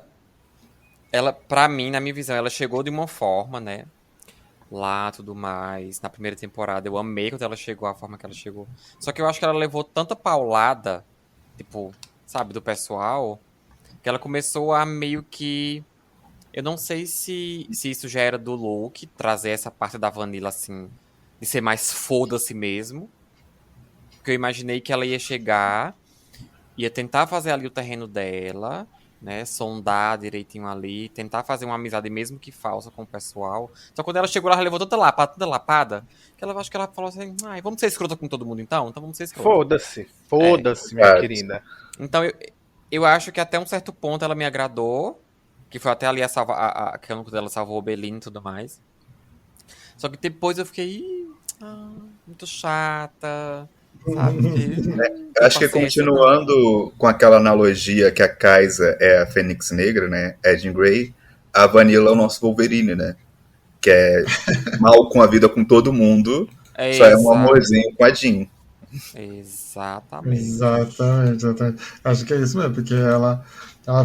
Speaker 3: ela, pra mim, na minha visão, ela chegou de uma forma, né? Lá, tudo mais. Na primeira temporada, eu amei quando ela chegou, a forma que ela chegou. Só que eu acho que ela levou tanta paulada, tipo, sabe, do pessoal, que ela começou a meio que... Eu não sei se isso já era do Luke, trazer essa parte da Vanilla, assim, de ser mais foda-se mesmo. Porque eu imaginei que ela ia chegar, ia tentar fazer ali o terreno dela, né, sondar direitinho ali, tentar fazer uma amizade mesmo que falsa com o pessoal. Só quando ela chegou lá, ela levou tanta lapada, que ela acho que ela falou assim, vamos ser escrota com todo mundo então vamos ser escrota.
Speaker 2: Foda-se, minha querida.
Speaker 3: Então eu acho que até um certo ponto ela me agradou, que foi até ali que o dela salvou o Belin e tudo mais. Só que depois eu fiquei muito chata, sabe?
Speaker 4: Eu acho que continuando com aquela analogia que a Kaisa é a Fênix Negra, né? Jean Grey, a Vanilla é o nosso Wolverine, né? Que é mal com a vida com todo mundo, só é um amorzinho com a Jean.
Speaker 3: Exatamente.
Speaker 1: Exatamente. Acho que é isso mesmo, porque ela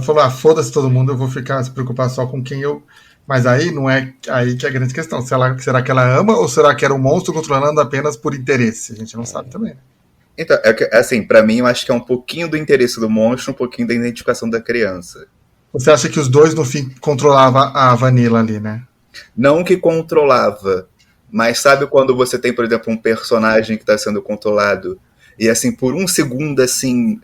Speaker 1: falou, foda-se todo mundo, eu vou ficar se preocupar só com quem eu... Mas aí não é aí que é a grande questão. Será que ela ama ou será que era um monstro controlando apenas por interesse? A gente não sabe também, né?
Speaker 4: Então, assim, pra mim, eu acho que é um pouquinho do interesse do monstro, um pouquinho da identificação da criança.
Speaker 1: Você acha que os dois, no fim, controlavam a Vanilla ali, né?
Speaker 4: Não que controlava, mas sabe quando você tem, por exemplo, um personagem que tá sendo controlado e, assim, por um segundo, assim,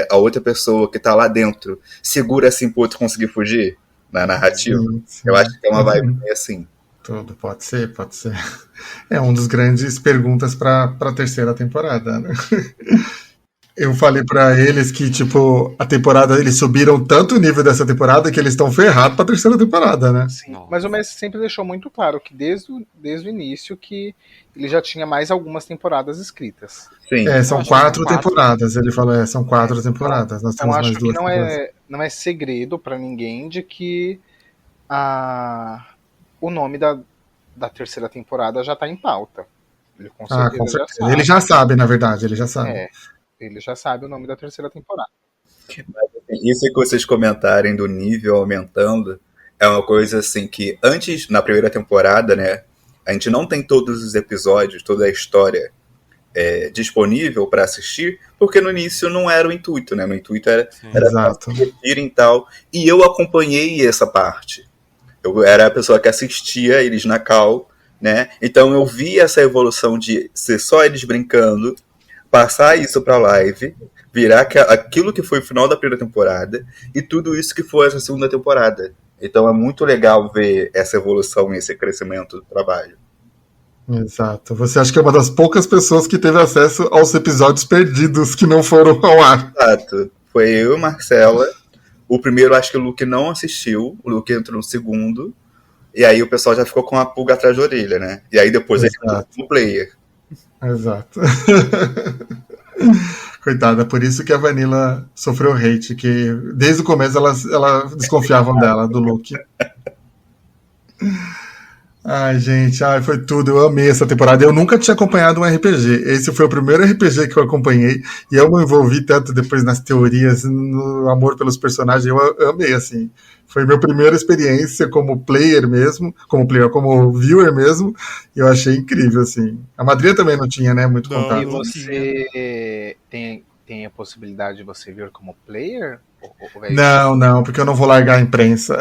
Speaker 4: a outra pessoa que tá lá dentro segura, assim, pro outro conseguir fugir na narrativa?
Speaker 1: Sim.
Speaker 4: Eu acho que é uma vibe meio assim.
Speaker 1: Tudo, pode ser. É um dos grandes perguntas pra terceira temporada, né? Eu falei pra eles que, tipo, a temporada, eles subiram tanto o nível dessa temporada que eles estão ferrados pra terceira temporada, né?
Speaker 2: Sim, mas o Messi sempre deixou muito claro que desde o início que ele já tinha mais algumas temporadas escritas.
Speaker 4: Sim.
Speaker 1: São
Speaker 3: acho que
Speaker 1: 4
Speaker 3: são 4.
Speaker 1: temporadas. Ele falou, são 4 temporadas. Nós
Speaker 2: Então
Speaker 1: temos
Speaker 2: acho
Speaker 1: mais
Speaker 2: que
Speaker 1: duas temporadas.
Speaker 2: não é segredo pra ninguém de que o nome da terceira temporada já tá em pauta. Ele com certeza,
Speaker 1: Com
Speaker 2: já
Speaker 1: certeza.
Speaker 2: sabe.
Speaker 1: Ele já sabe, na verdade, ele já sabe.
Speaker 2: Ele já sabe o nome da terceira temporada.
Speaker 4: Isso que vocês comentarem do nível aumentando é uma coisa assim que antes, na primeira temporada, né, a gente não tem todos os episódios, toda a história disponível para assistir, porque no início não era o intuito, né? No intuito era
Speaker 1: Exato.
Speaker 4: e tal. E eu acompanhei essa parte. Eu era a pessoa que assistia eles na Cal, né? Então eu vi essa evolução de ser só eles brincando, passar isso pra live, virar aquilo que foi o final da primeira temporada e tudo isso que foi essa segunda temporada. Então é muito legal ver essa evolução e esse crescimento do trabalho.
Speaker 1: Exato. Você acha que é uma das poucas pessoas que teve acesso aos episódios perdidos que não foram ao ar.
Speaker 4: Exato. Foi eu e Marcela. O primeiro acho que o Luke não assistiu, o Luke entrou no segundo, e aí o pessoal já ficou com uma pulga atrás da orelha, né? E aí depois ele ficou no player.
Speaker 1: Exato. Coitada, por isso que a Vanilla sofreu hate, que desde o começo ela desconfiavam dela, do Luke. Ai, gente, foi tudo. Eu amei essa temporada. Eu nunca tinha acompanhado um RPG. Esse foi o primeiro RPG que eu acompanhei. E eu me envolvi tanto depois nas teorias, no amor pelos personagens. Eu amei, assim. Foi minha primeira experiência como player mesmo, como viewer mesmo. E eu achei incrível, assim. A Madrinha também não tinha, né, muito
Speaker 3: Não.
Speaker 1: contato.
Speaker 2: E você tem a possibilidade de você vir como player?
Speaker 1: Não, porque eu não vou largar a imprensa.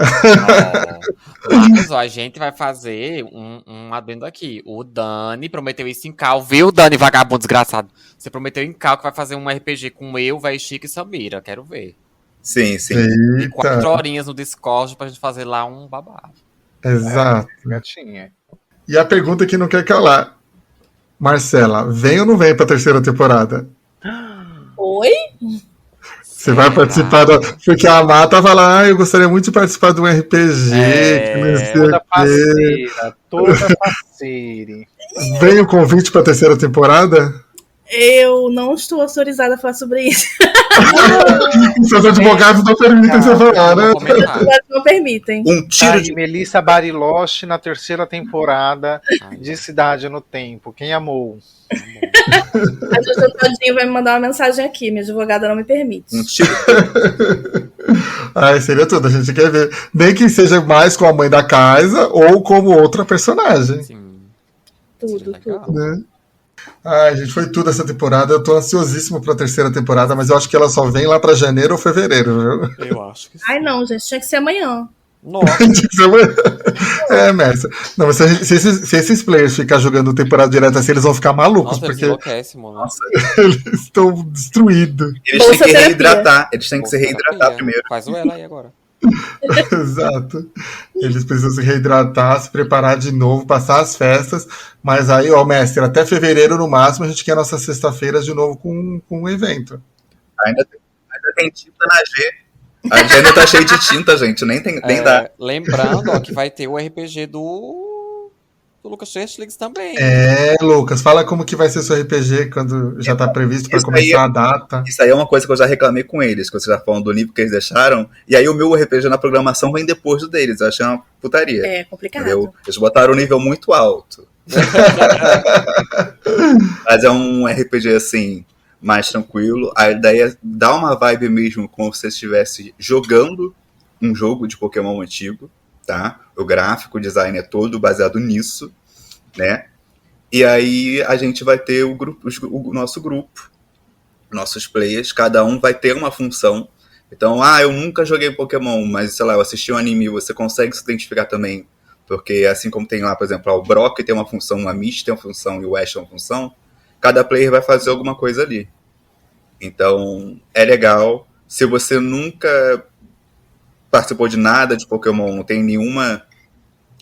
Speaker 3: Mas ó, a gente vai fazer um adendo aqui. O Dani prometeu isso em Cal, viu, Dani, vagabundo desgraçado? Você prometeu em Cal que vai fazer um RPG com eu, Véi Chico e Samira. Quero ver.
Speaker 4: Sim.
Speaker 3: E 4 horinhas no Discord pra gente fazer lá um babado.
Speaker 1: Exato.
Speaker 2: Gatinha.
Speaker 1: E a pergunta que não quer calar. Marcela, vem ou não vem pra terceira temporada?
Speaker 5: Oi?
Speaker 1: Você vai participar Porque a Má tava lá, eu gostaria muito de participar de um RPG. Que não sei
Speaker 2: Toda
Speaker 1: o quê.
Speaker 2: parceira, toda parceira.
Speaker 1: Vem o convite pra terceira temporada?
Speaker 5: Eu não estou autorizada a falar sobre isso.
Speaker 1: Seus advogados não permitem você falar, né?
Speaker 5: Elas não permitem.
Speaker 4: Um tiro
Speaker 2: Aí,
Speaker 4: de...
Speaker 2: Melissa Bariloche na terceira temporada de Cidade no Tempo. Quem amou?
Speaker 5: A Jojo Todinho vai me mandar uma mensagem aqui. Minha advogada não me permite.
Speaker 4: Um tiro...
Speaker 1: Seria tudo, a gente quer ver. Nem que seja mais com a mãe da casa ou como outra personagem.
Speaker 3: Sim.
Speaker 5: Tudo.
Speaker 1: Né? Gente, foi tudo essa temporada. Eu tô ansiosíssimo pra terceira temporada, mas eu acho que ela só vem lá pra janeiro ou fevereiro, viu?
Speaker 3: Eu acho que sim.
Speaker 5: Ai, não, gente. Tinha que ser amanhã.
Speaker 3: Nossa.
Speaker 1: Mestre. Não, mas se esses players ficarem jogando temporada direta assim, eles vão ficar malucos,
Speaker 3: Nossa,
Speaker 1: porque
Speaker 3: enlouquece, mano.
Speaker 4: Nossa,
Speaker 1: eles estão destruídos.
Speaker 4: eles têm que reidratar. Eles têm que se
Speaker 3: Bolsa
Speaker 4: reidratar
Speaker 3: terapia.
Speaker 4: primeiro.
Speaker 3: Faz o ela aí agora.
Speaker 1: Exato. Eles precisam se reidratar, se preparar de novo, passar as festas. Mas aí, mestre, até fevereiro no máximo a gente quer nossas sexta-feiras de novo com um evento.
Speaker 4: Ainda tem tinta na G. A agenda tá cheia de tinta, gente. Nem dá.
Speaker 3: Lembrando, que vai ter o RPG do Lucas Chestlings também.
Speaker 1: Lucas, fala como que vai ser seu RPG quando já tá previsto para começar a data.
Speaker 4: Isso aí é uma coisa que eu já reclamei com eles, que vocês já falam do nível que eles deixaram. E aí o meu RPG na programação vem depois do deles. Eu achei uma putaria.
Speaker 5: É complicado.
Speaker 4: Entendeu? Eles botaram um nível muito alto. Mas é um RPG, assim, mais tranquilo. A ideia é dar uma vibe mesmo como se você estivesse jogando um jogo de Pokémon antigo, tá? O gráfico, o design é todo baseado nisso, né? E aí a gente vai ter o nosso grupo, nossos players, cada um vai ter uma função. Então, eu nunca joguei Pokémon, mas, sei lá, eu assisti um anime, você consegue se identificar também. Porque assim como tem lá, por exemplo, o Brock tem uma função, a Misty tem uma função e o Ash tem uma função, cada player vai fazer alguma coisa ali. Então, é legal. Se você nunca participou de nada de Pokémon, não tem nenhuma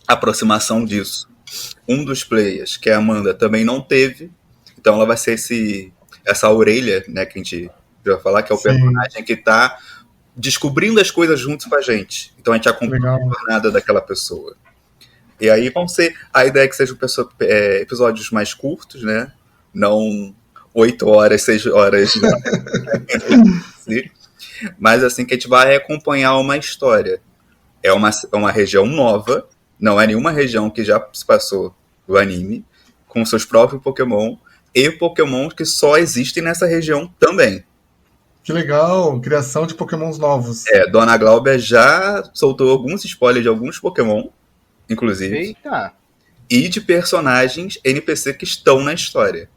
Speaker 4: aproximação disso, um dos players, que é a Amanda, também não teve. Então ela vai ser essa orelha, né, que a gente vai falar, que é o personagem que tá descobrindo as coisas juntos com a gente. Então a gente acompanha a jornada daquela pessoa. E aí vão ser... A ideia é que sejam episódios mais curtos, né? Não 8 horas, 6 horas. Mas assim, que a gente vai acompanhar uma história. É uma região nova, não é nenhuma região que já se passou do anime, com seus próprios Pokémon, e Pokémon que só existem nessa região também.
Speaker 1: Que legal, criação de Pokémons novos.
Speaker 4: Dona Glauber já soltou alguns spoilers de alguns Pokémon, inclusive.
Speaker 2: Eita!
Speaker 4: E de personagens NPC que estão na história.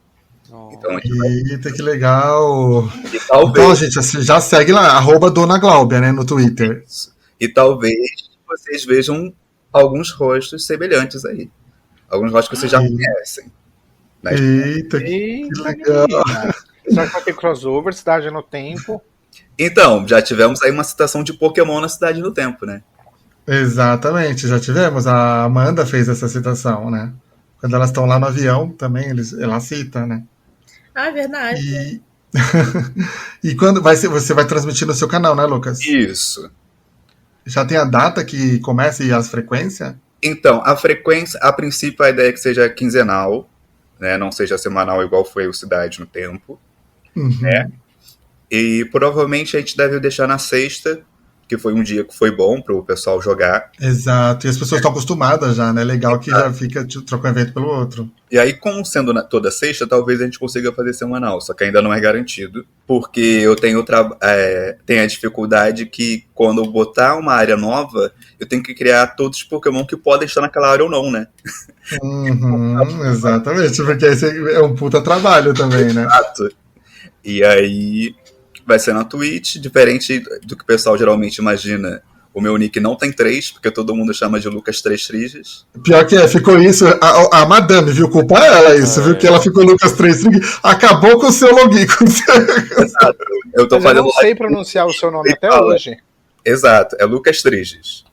Speaker 1: Então, eita, que legal.
Speaker 4: E talvez...
Speaker 1: Então, gente, já segue lá, @Dona Glauber, né, no Twitter.
Speaker 4: E talvez vocês vejam alguns rostos semelhantes aí. Alguns rostos que vocês já conhecem.
Speaker 1: Eita, que legal.
Speaker 2: Será que vai ter crossover, Cidade no Tempo?
Speaker 4: Então, já tivemos aí uma citação de Pokémon na Cidade no Tempo, né?
Speaker 1: Exatamente, já tivemos. A Amanda fez essa citação, né? Quando elas estão lá no avião, também ela cita, né?
Speaker 5: Verdade.
Speaker 1: E quando você vai transmitir no seu canal, né, Lucas?
Speaker 4: Isso.
Speaker 1: Já tem a data que começa e as frequências?
Speaker 4: Então, a frequência, a princípio, a ideia é que seja quinzenal, né? Não seja semanal igual foi o Cidade no Tempo. Né? E provavelmente a gente deve deixar na sexta, que foi um dia que foi bom para o pessoal jogar.
Speaker 1: Exato, e as pessoas estão acostumadas já, né? Legal que já fica troca um evento pelo outro.
Speaker 4: E aí, como sendo toda sexta, talvez a gente consiga fazer semanal, só que ainda não é garantido, porque eu tenho a dificuldade que quando eu botar uma área nova, eu tenho que criar todos os Pokémon que podem estar naquela área ou não, né?
Speaker 1: Exatamente, porque esse é um puta trabalho também, né?
Speaker 4: Exato. E aí vai ser na Twitch, diferente do que o pessoal geralmente imagina. O meu nick não tem 3, porque todo mundo chama de Lucas 3 Triges.
Speaker 1: Pior que ficou isso. A madame, viu? Culpa ela isso, viu? Que ela ficou Lucas 3 Triges. Acabou com o seu login.
Speaker 4: Exato. Eu
Speaker 2: não sei pronunciar o seu nome até hoje.
Speaker 4: Exato, é Lucas Triges.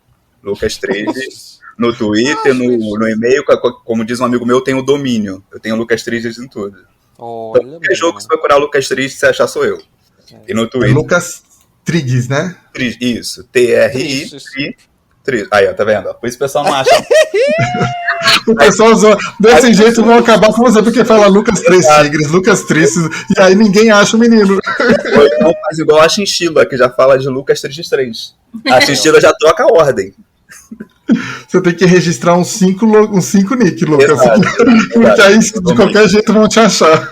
Speaker 4: Lucas Triges. No Twitter, no e-mail, como diz um amigo meu, eu tenho o domínio. Eu tenho Lucas Triges em tudo.
Speaker 3: Olha,
Speaker 4: então, qualquer jogo que você procurar Lucas Triges, você achar sou eu. E no Twitter.
Speaker 1: Lucas Triges, né?
Speaker 4: Isso, T-R-I. Aí, ó, tá vendo? Por isso o pessoal não acha.
Speaker 1: O pessoal desse jeito vão acabar com você, porque fala Lucas 3 Tigres, Lucas Triges, e aí ninguém acha o menino.
Speaker 4: Não faz igual a Chinchila, que já fala de Lucas 3. A Chinchila já troca a ordem.
Speaker 1: Você tem que registrar uns 5 nick, Lucas.
Speaker 4: Exato.
Speaker 1: Porque aí, de qualquer jeito, vão te achar.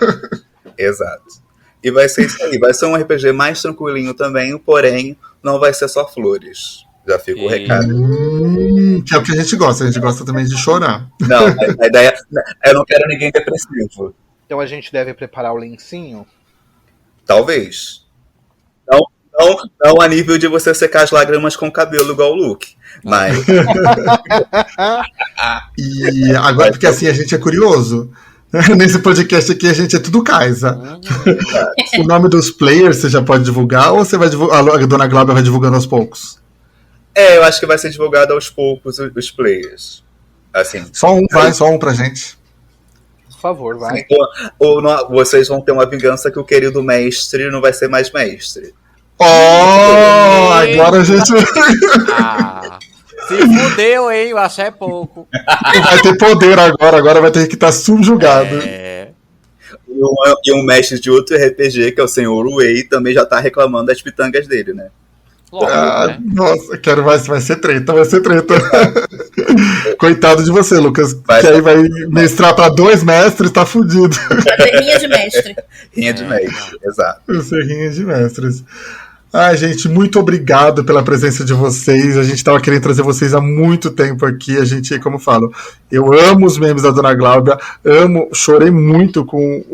Speaker 4: Exato. E vai ser isso aí. Vai ser um RPG mais tranquilinho também, porém, não vai ser só flores. Já fica o recado.
Speaker 1: Que é o que a gente gosta. A gente gosta também de chorar.
Speaker 4: Não, a ideia... Eu não quero ninguém depressivo.
Speaker 2: Então a gente deve preparar o lencinho?
Speaker 4: Talvez. Não a nível de você secar as lágrimas com o cabelo igual o Luke. Mas...
Speaker 1: E agora, porque assim, a gente é curioso. Nesse podcast aqui a gente é tudo Kaisa. O nome dos players você já pode divulgar ou você vai divulgar, a Dona Glauber vai divulgando aos poucos?
Speaker 4: Eu acho que vai ser divulgado aos poucos os players. Assim.
Speaker 1: Só um pra gente.
Speaker 2: Por favor, vai.
Speaker 4: Ou vocês vão ter uma vingança que o querido mestre não vai ser mais mestre.
Speaker 1: Agora a gente...
Speaker 3: Se fudeu, hein? Eu achei pouco.
Speaker 1: Vai ter poder agora vai ter que estar subjugado.
Speaker 4: E um mestre de outro RPG, que é o Senhor Wei, também já tá reclamando das pitangas dele, né?
Speaker 3: Logo, né?
Speaker 1: Nossa, quero mais, vai ser treta. Coitado de você, Lucas,
Speaker 4: Vai
Speaker 1: que aí vai mestrar pra 2 mestres, tá fudido.
Speaker 5: Terrinha de mestre.
Speaker 4: Rinha de mestre, exato.
Speaker 1: Serrinha de mestres. Ai, gente, muito obrigado pela presença de vocês. A gente estava querendo trazer vocês há muito tempo aqui. A gente, como eu falo, eu amo os memes da Dona Gláudia, chorei muito com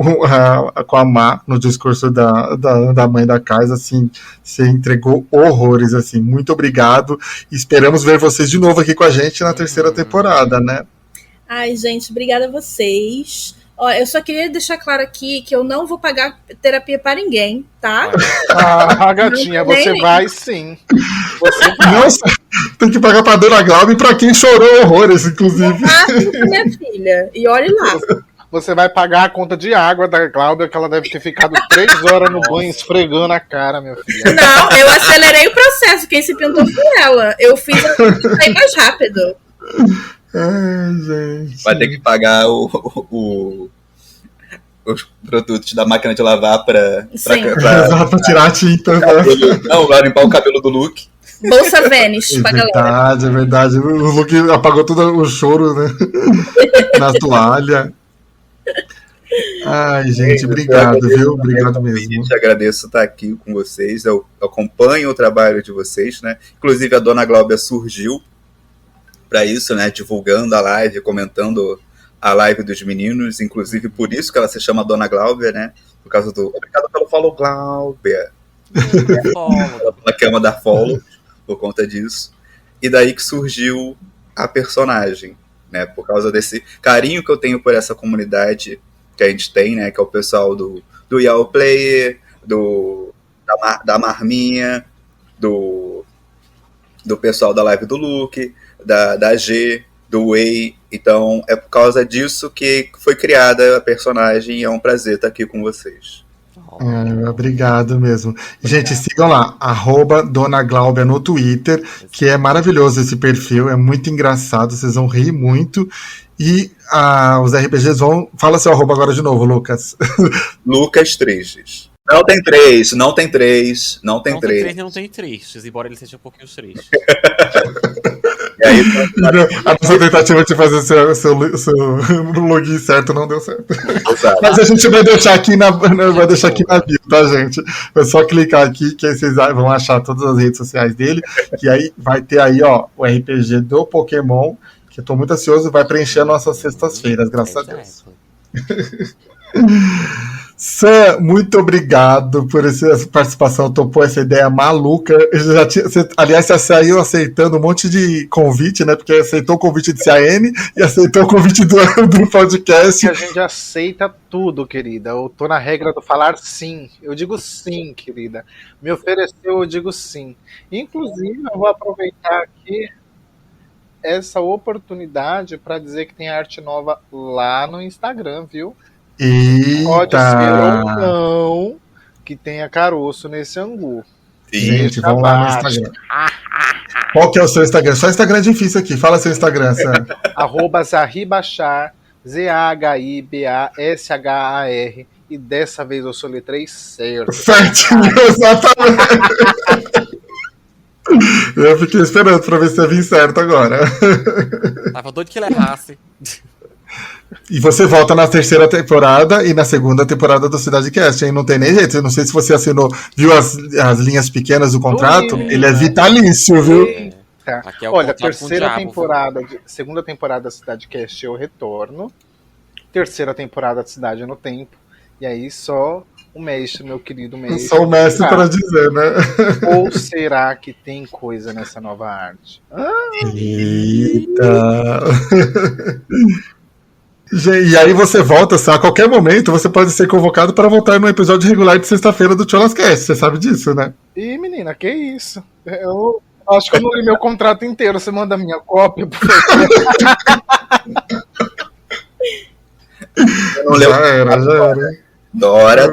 Speaker 1: a Má no discurso da mãe da casa, assim, você entregou horrores, assim, muito obrigado. Esperamos ver vocês de novo aqui com a gente na 3ª temporada, né?
Speaker 5: Ai, gente, obrigada a vocês. Ó, eu só queria deixar claro aqui que eu não vou pagar terapia para ninguém, tá?
Speaker 2: Ah, gatinha, você vai sim. Você vai.
Speaker 1: Nossa, tem que pagar pra Dona Gláudia e pra quem chorou horrores, inclusive.
Speaker 5: Ah, minha filha. E olhe lá.
Speaker 2: Você vai pagar a conta de água da Cláudia, que ela deve ter ficado 3 horas no banho esfregando a cara, minha filha.
Speaker 5: Não, eu acelerei o processo. Quem se pintou foi ela. Eu fiz a sair mais rápido.
Speaker 1: Ai, gente.
Speaker 4: Vai ter que pagar os produtos da máquina de lavar pra
Speaker 1: Exato, pra tirar a tinta. Né?
Speaker 4: Não, vai limpar o cabelo do Luke.
Speaker 5: Bolsa Vênus pra galera.
Speaker 1: É verdade. O Luke apagou todo o choro, né? Na toalha. Ai, gente, obrigado, viu? Obrigado mesmo.
Speaker 4: Te agradeço estar aqui com vocês. Eu acompanho o trabalho de vocês, né? Inclusive a Dona Gláudia surgiu para isso, né? Divulgando a live, comentando a live dos meninos, inclusive por isso que ela se chama Dona Gláudia, né? Por causa do... Obrigado pelo follow, Gláudia. Ela quer mandar follow por conta disso. E daí que surgiu a personagem, né? Por causa desse carinho que eu tenho por essa comunidade que a gente tem, né? Que é o pessoal do Yao Player, da Marminha, do pessoal da live do Luke, da G, do Wei. Então é por causa disso que foi criada a personagem e é um prazer estar aqui com vocês.
Speaker 1: Obrigado mesmo. Gente, sigam lá, @Dona Gláudia no Twitter, que é maravilhoso esse perfil, é muito engraçado, vocês vão rir muito. E os RPGs vão... Fala seu arroba agora de novo, Lucas.
Speaker 4: Lucas Tristes. Não tem três.
Speaker 3: Não tem tristes, embora ele seja um pouquinho triste.
Speaker 4: E aí,
Speaker 1: a nossa tentativa de fazer seu login certo não deu certo.
Speaker 4: Exato.
Speaker 1: Mas a gente vai deixar aqui na bio, tá, gente? É só clicar aqui que aí vocês vão achar todas as redes sociais dele. E aí vai ter aí, ó, o RPG do Pokémon, que eu tô muito ansioso, vai preencher nossas sextas-feiras, graças a Deus. Sam, muito obrigado por essa participação, topou essa ideia maluca. Aliás, você saiu aceitando um monte de convite, né? Porque aceitou o convite de CAN e aceitou o convite do podcast.
Speaker 2: A gente aceita tudo, querida. Eu tô na regra do falar sim. Eu digo sim, querida. Me ofereceu, eu digo sim. Inclusive, eu vou aproveitar aqui essa oportunidade para dizer que tem arte nova lá no Instagram, viu?
Speaker 1: Eita.
Speaker 2: Pode ser ou não que tenha caroço nesse angu.
Speaker 1: Gente, vamos lá no Instagram. Qual que é o seu Instagram? Só Instagram é difícil aqui. Fala seu Instagram, Sam.
Speaker 2: @Zahibashar, ZAHIBASHAR. E dessa vez eu soletrei certo.
Speaker 1: Certinho, exatamente. Eu fiquei esperando pra ver se ia vir certo agora.
Speaker 3: Tava doido que ele errasse.
Speaker 1: E você volta na 3ª temporada e na 2ª temporada do Cidade Cast, hein? Não tem nem jeito. Eu não sei se você viu as linhas pequenas do contrato. Ele é vitalício, viu?
Speaker 3: Aqui é o
Speaker 2: Olha,
Speaker 3: contrato com o
Speaker 2: segunda temporada da Cidade Cast eu retorno. 3ª temporada da Cidade no Tempo. E aí só o mestre, meu querido mestre.
Speaker 1: Só o mestre para dizer, né?
Speaker 2: Ou será que tem coisa nessa nova arte?
Speaker 1: Eita! E aí você volta, a qualquer momento você pode ser convocado para voltar no episódio regular de sexta-feira do Cholas Cast, você sabe disso, né?
Speaker 2: Ih, menina, que isso? Eu acho que eu não li meu contrato inteiro, você manda a minha cópia, por favor.
Speaker 1: Já era.
Speaker 4: Dora.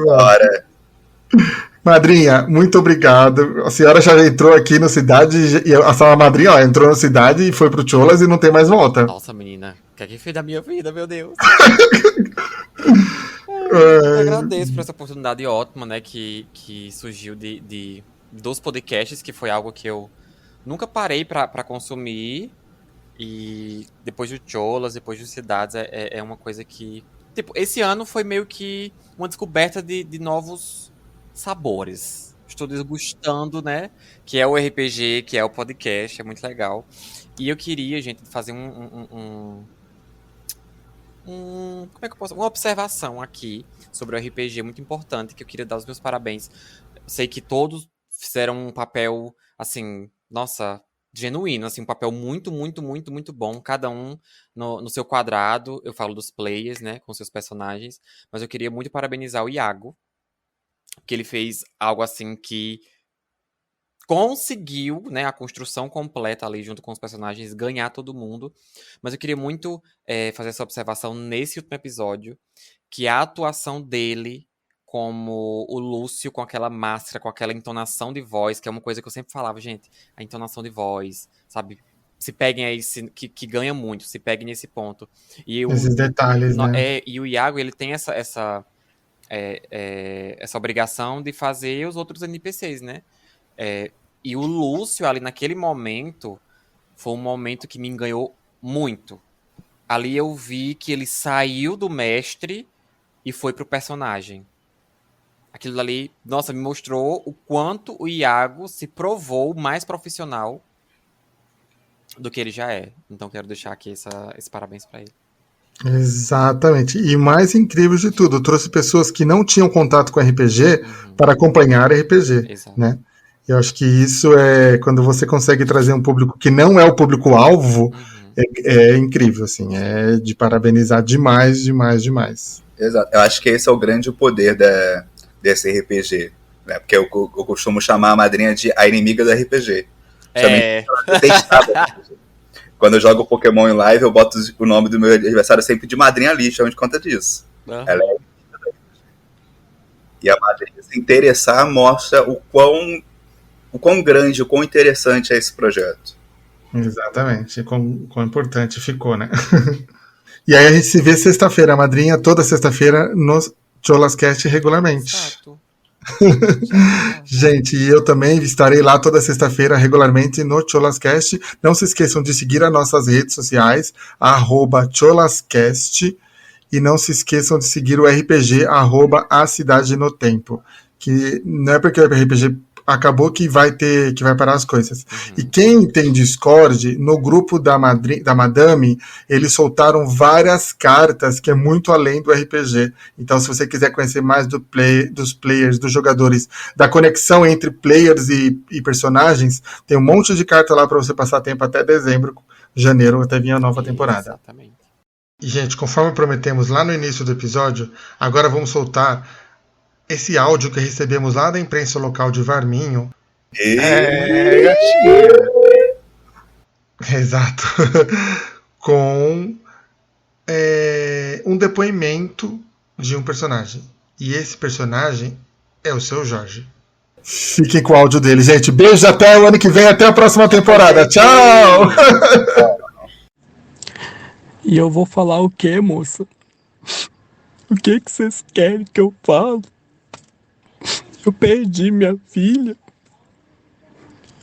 Speaker 1: Madrinha, muito obrigado. A senhora já entrou aqui no Cidade, e a sua madrinha, ó, entrou no Cidade e foi pro Cholas e não tem mais volta.
Speaker 3: Nossa, menina, o que é que fez da minha vida, meu Deus? Eu agradeço por essa oportunidade ótima, né, que surgiu de dos podcasts, que foi algo que eu nunca parei pra consumir. E depois do Cholas, depois de Cidades, é uma coisa que... Tipo, esse ano foi meio que uma descoberta de novos sabores. Estou desgustando, né? Que é o RPG, que é o podcast, é muito legal. E eu queria, gente, fazer como é que eu posso... Uma observação aqui sobre o RPG muito importante, que eu queria dar os meus parabéns. Sei que todos fizeram um papel, assim, nossa, genuíno, assim, um papel muito, muito, muito, muito bom, cada um no seu quadrado. Eu falo dos players, né, com seus personagens, mas eu queria muito parabenizar o Iago, porque ele fez algo assim que conseguiu, né, a construção completa ali junto com os personagens, ganhar todo mundo. Mas eu queria muito fazer essa observação nesse último episódio, que a atuação dele como o Lúcio, com aquela máscara, com aquela entonação de voz, que é uma coisa que eu sempre falava, gente, a entonação de voz, sabe? Se peguem aí, que ganha muito, se peguem nesse ponto.
Speaker 1: Esses detalhes, né?
Speaker 3: E o Iago, ele tem essa obrigação de fazer os outros NPCs, né? E o Lúcio, ali naquele momento, foi um momento que me enganhou muito. Ali eu vi que ele saiu do mestre e foi pro personagem. Aquilo ali, nossa, me mostrou o quanto o Iago se provou mais profissional do que ele já é. Então quero deixar aqui esse parabéns pra ele.
Speaker 1: Exatamente. E mais incrível de tudo, trouxe pessoas que não tinham contato com RPG para acompanhar RPG.
Speaker 3: Exato.
Speaker 1: Né? Eu acho que isso é quando você consegue trazer um público que não é o público-alvo, é incrível, assim, é de parabenizar demais, demais, demais.
Speaker 4: Exato. Eu acho que esse é o grande poder desse RPG, né? Porque eu costumo chamar a madrinha de a inimiga do RPG. Quando eu jogo Pokémon em live, eu boto o nome do meu adversário sempre de madrinha ali, justamente por conta disso. Ela é... E a madrinha se interessar mostra o quão grande, o quão interessante é esse projeto.
Speaker 1: Exatamente, quão importante ficou, né? E aí a gente se vê sexta-feira, a madrinha, toda sexta-feira no Cholascast regularmente.
Speaker 3: Exato.
Speaker 1: Gente, e eu também estarei lá toda sexta-feira regularmente no Cholascast. Não se esqueçam de seguir as nossas redes sociais, @Cholascast, e não se esqueçam de seguir o RPG, @A Cidade no Tempo, que não é porque o RPG acabou que vai parar as coisas. E quem tem Discord, no grupo da Madame, eles soltaram várias cartas que é muito além do RPG. Então, se você quiser conhecer mais dos players, dos jogadores, da conexão entre players e personagens, tem um monte de carta lá para você passar tempo até dezembro, janeiro, até vir a nova temporada.
Speaker 3: Exatamente.
Speaker 1: E, gente, conforme prometemos lá no início do episódio, agora vamos soltar esse áudio que recebemos lá da imprensa local de Varminho. Exato. Com um depoimento de um personagem. E esse personagem é o Seu Jorge. Fiquem com o áudio dele, gente. Beijo, até o ano que vem, até a próxima temporada. Tchau!
Speaker 6: E eu vou falar o quê, moça? O que vocês querem que eu fale? Eu perdi minha filha.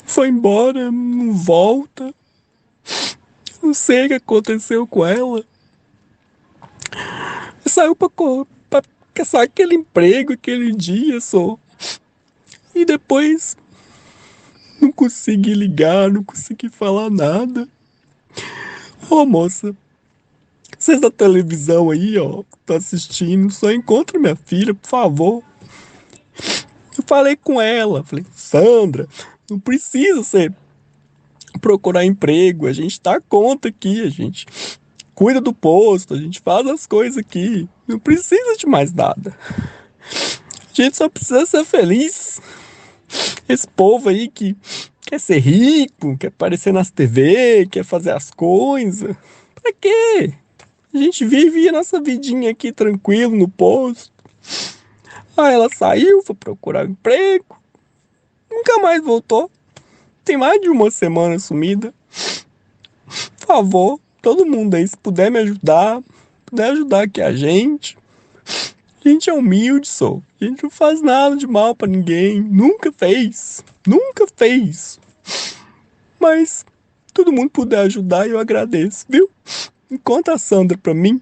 Speaker 6: Foi embora, não volta. Não sei o que aconteceu com ela. Saiu pra caçar aquele emprego aquele dia só. E depois não consegui ligar, não consegui falar nada. Ô moça, vocês da televisão aí, ó, tá assistindo, só encontra minha filha, por favor. Eu falei com ela, falei, Sandra, não precisa você procurar emprego, a gente dá conta aqui, a gente cuida do posto, a gente faz as coisas aqui, não precisa de mais nada. A gente só precisa ser feliz. Esse povo aí que quer ser rico, quer aparecer nas TV, quer fazer as coisas, pra quê? A gente vive a nossa vidinha aqui tranquilo no posto. Aí ela saiu, foi procurar emprego, nunca mais voltou. Tem mais de uma semana sumida. Por favor, todo mundo aí, se puder me ajudar, puder ajudar aqui a gente A gente é humilde, só. A gente não faz nada de mal pra ninguém. Nunca fez. Nunca fez. Mas todo mundo puder ajudar, eu agradeço, viu? Conta a Sandra pra mim.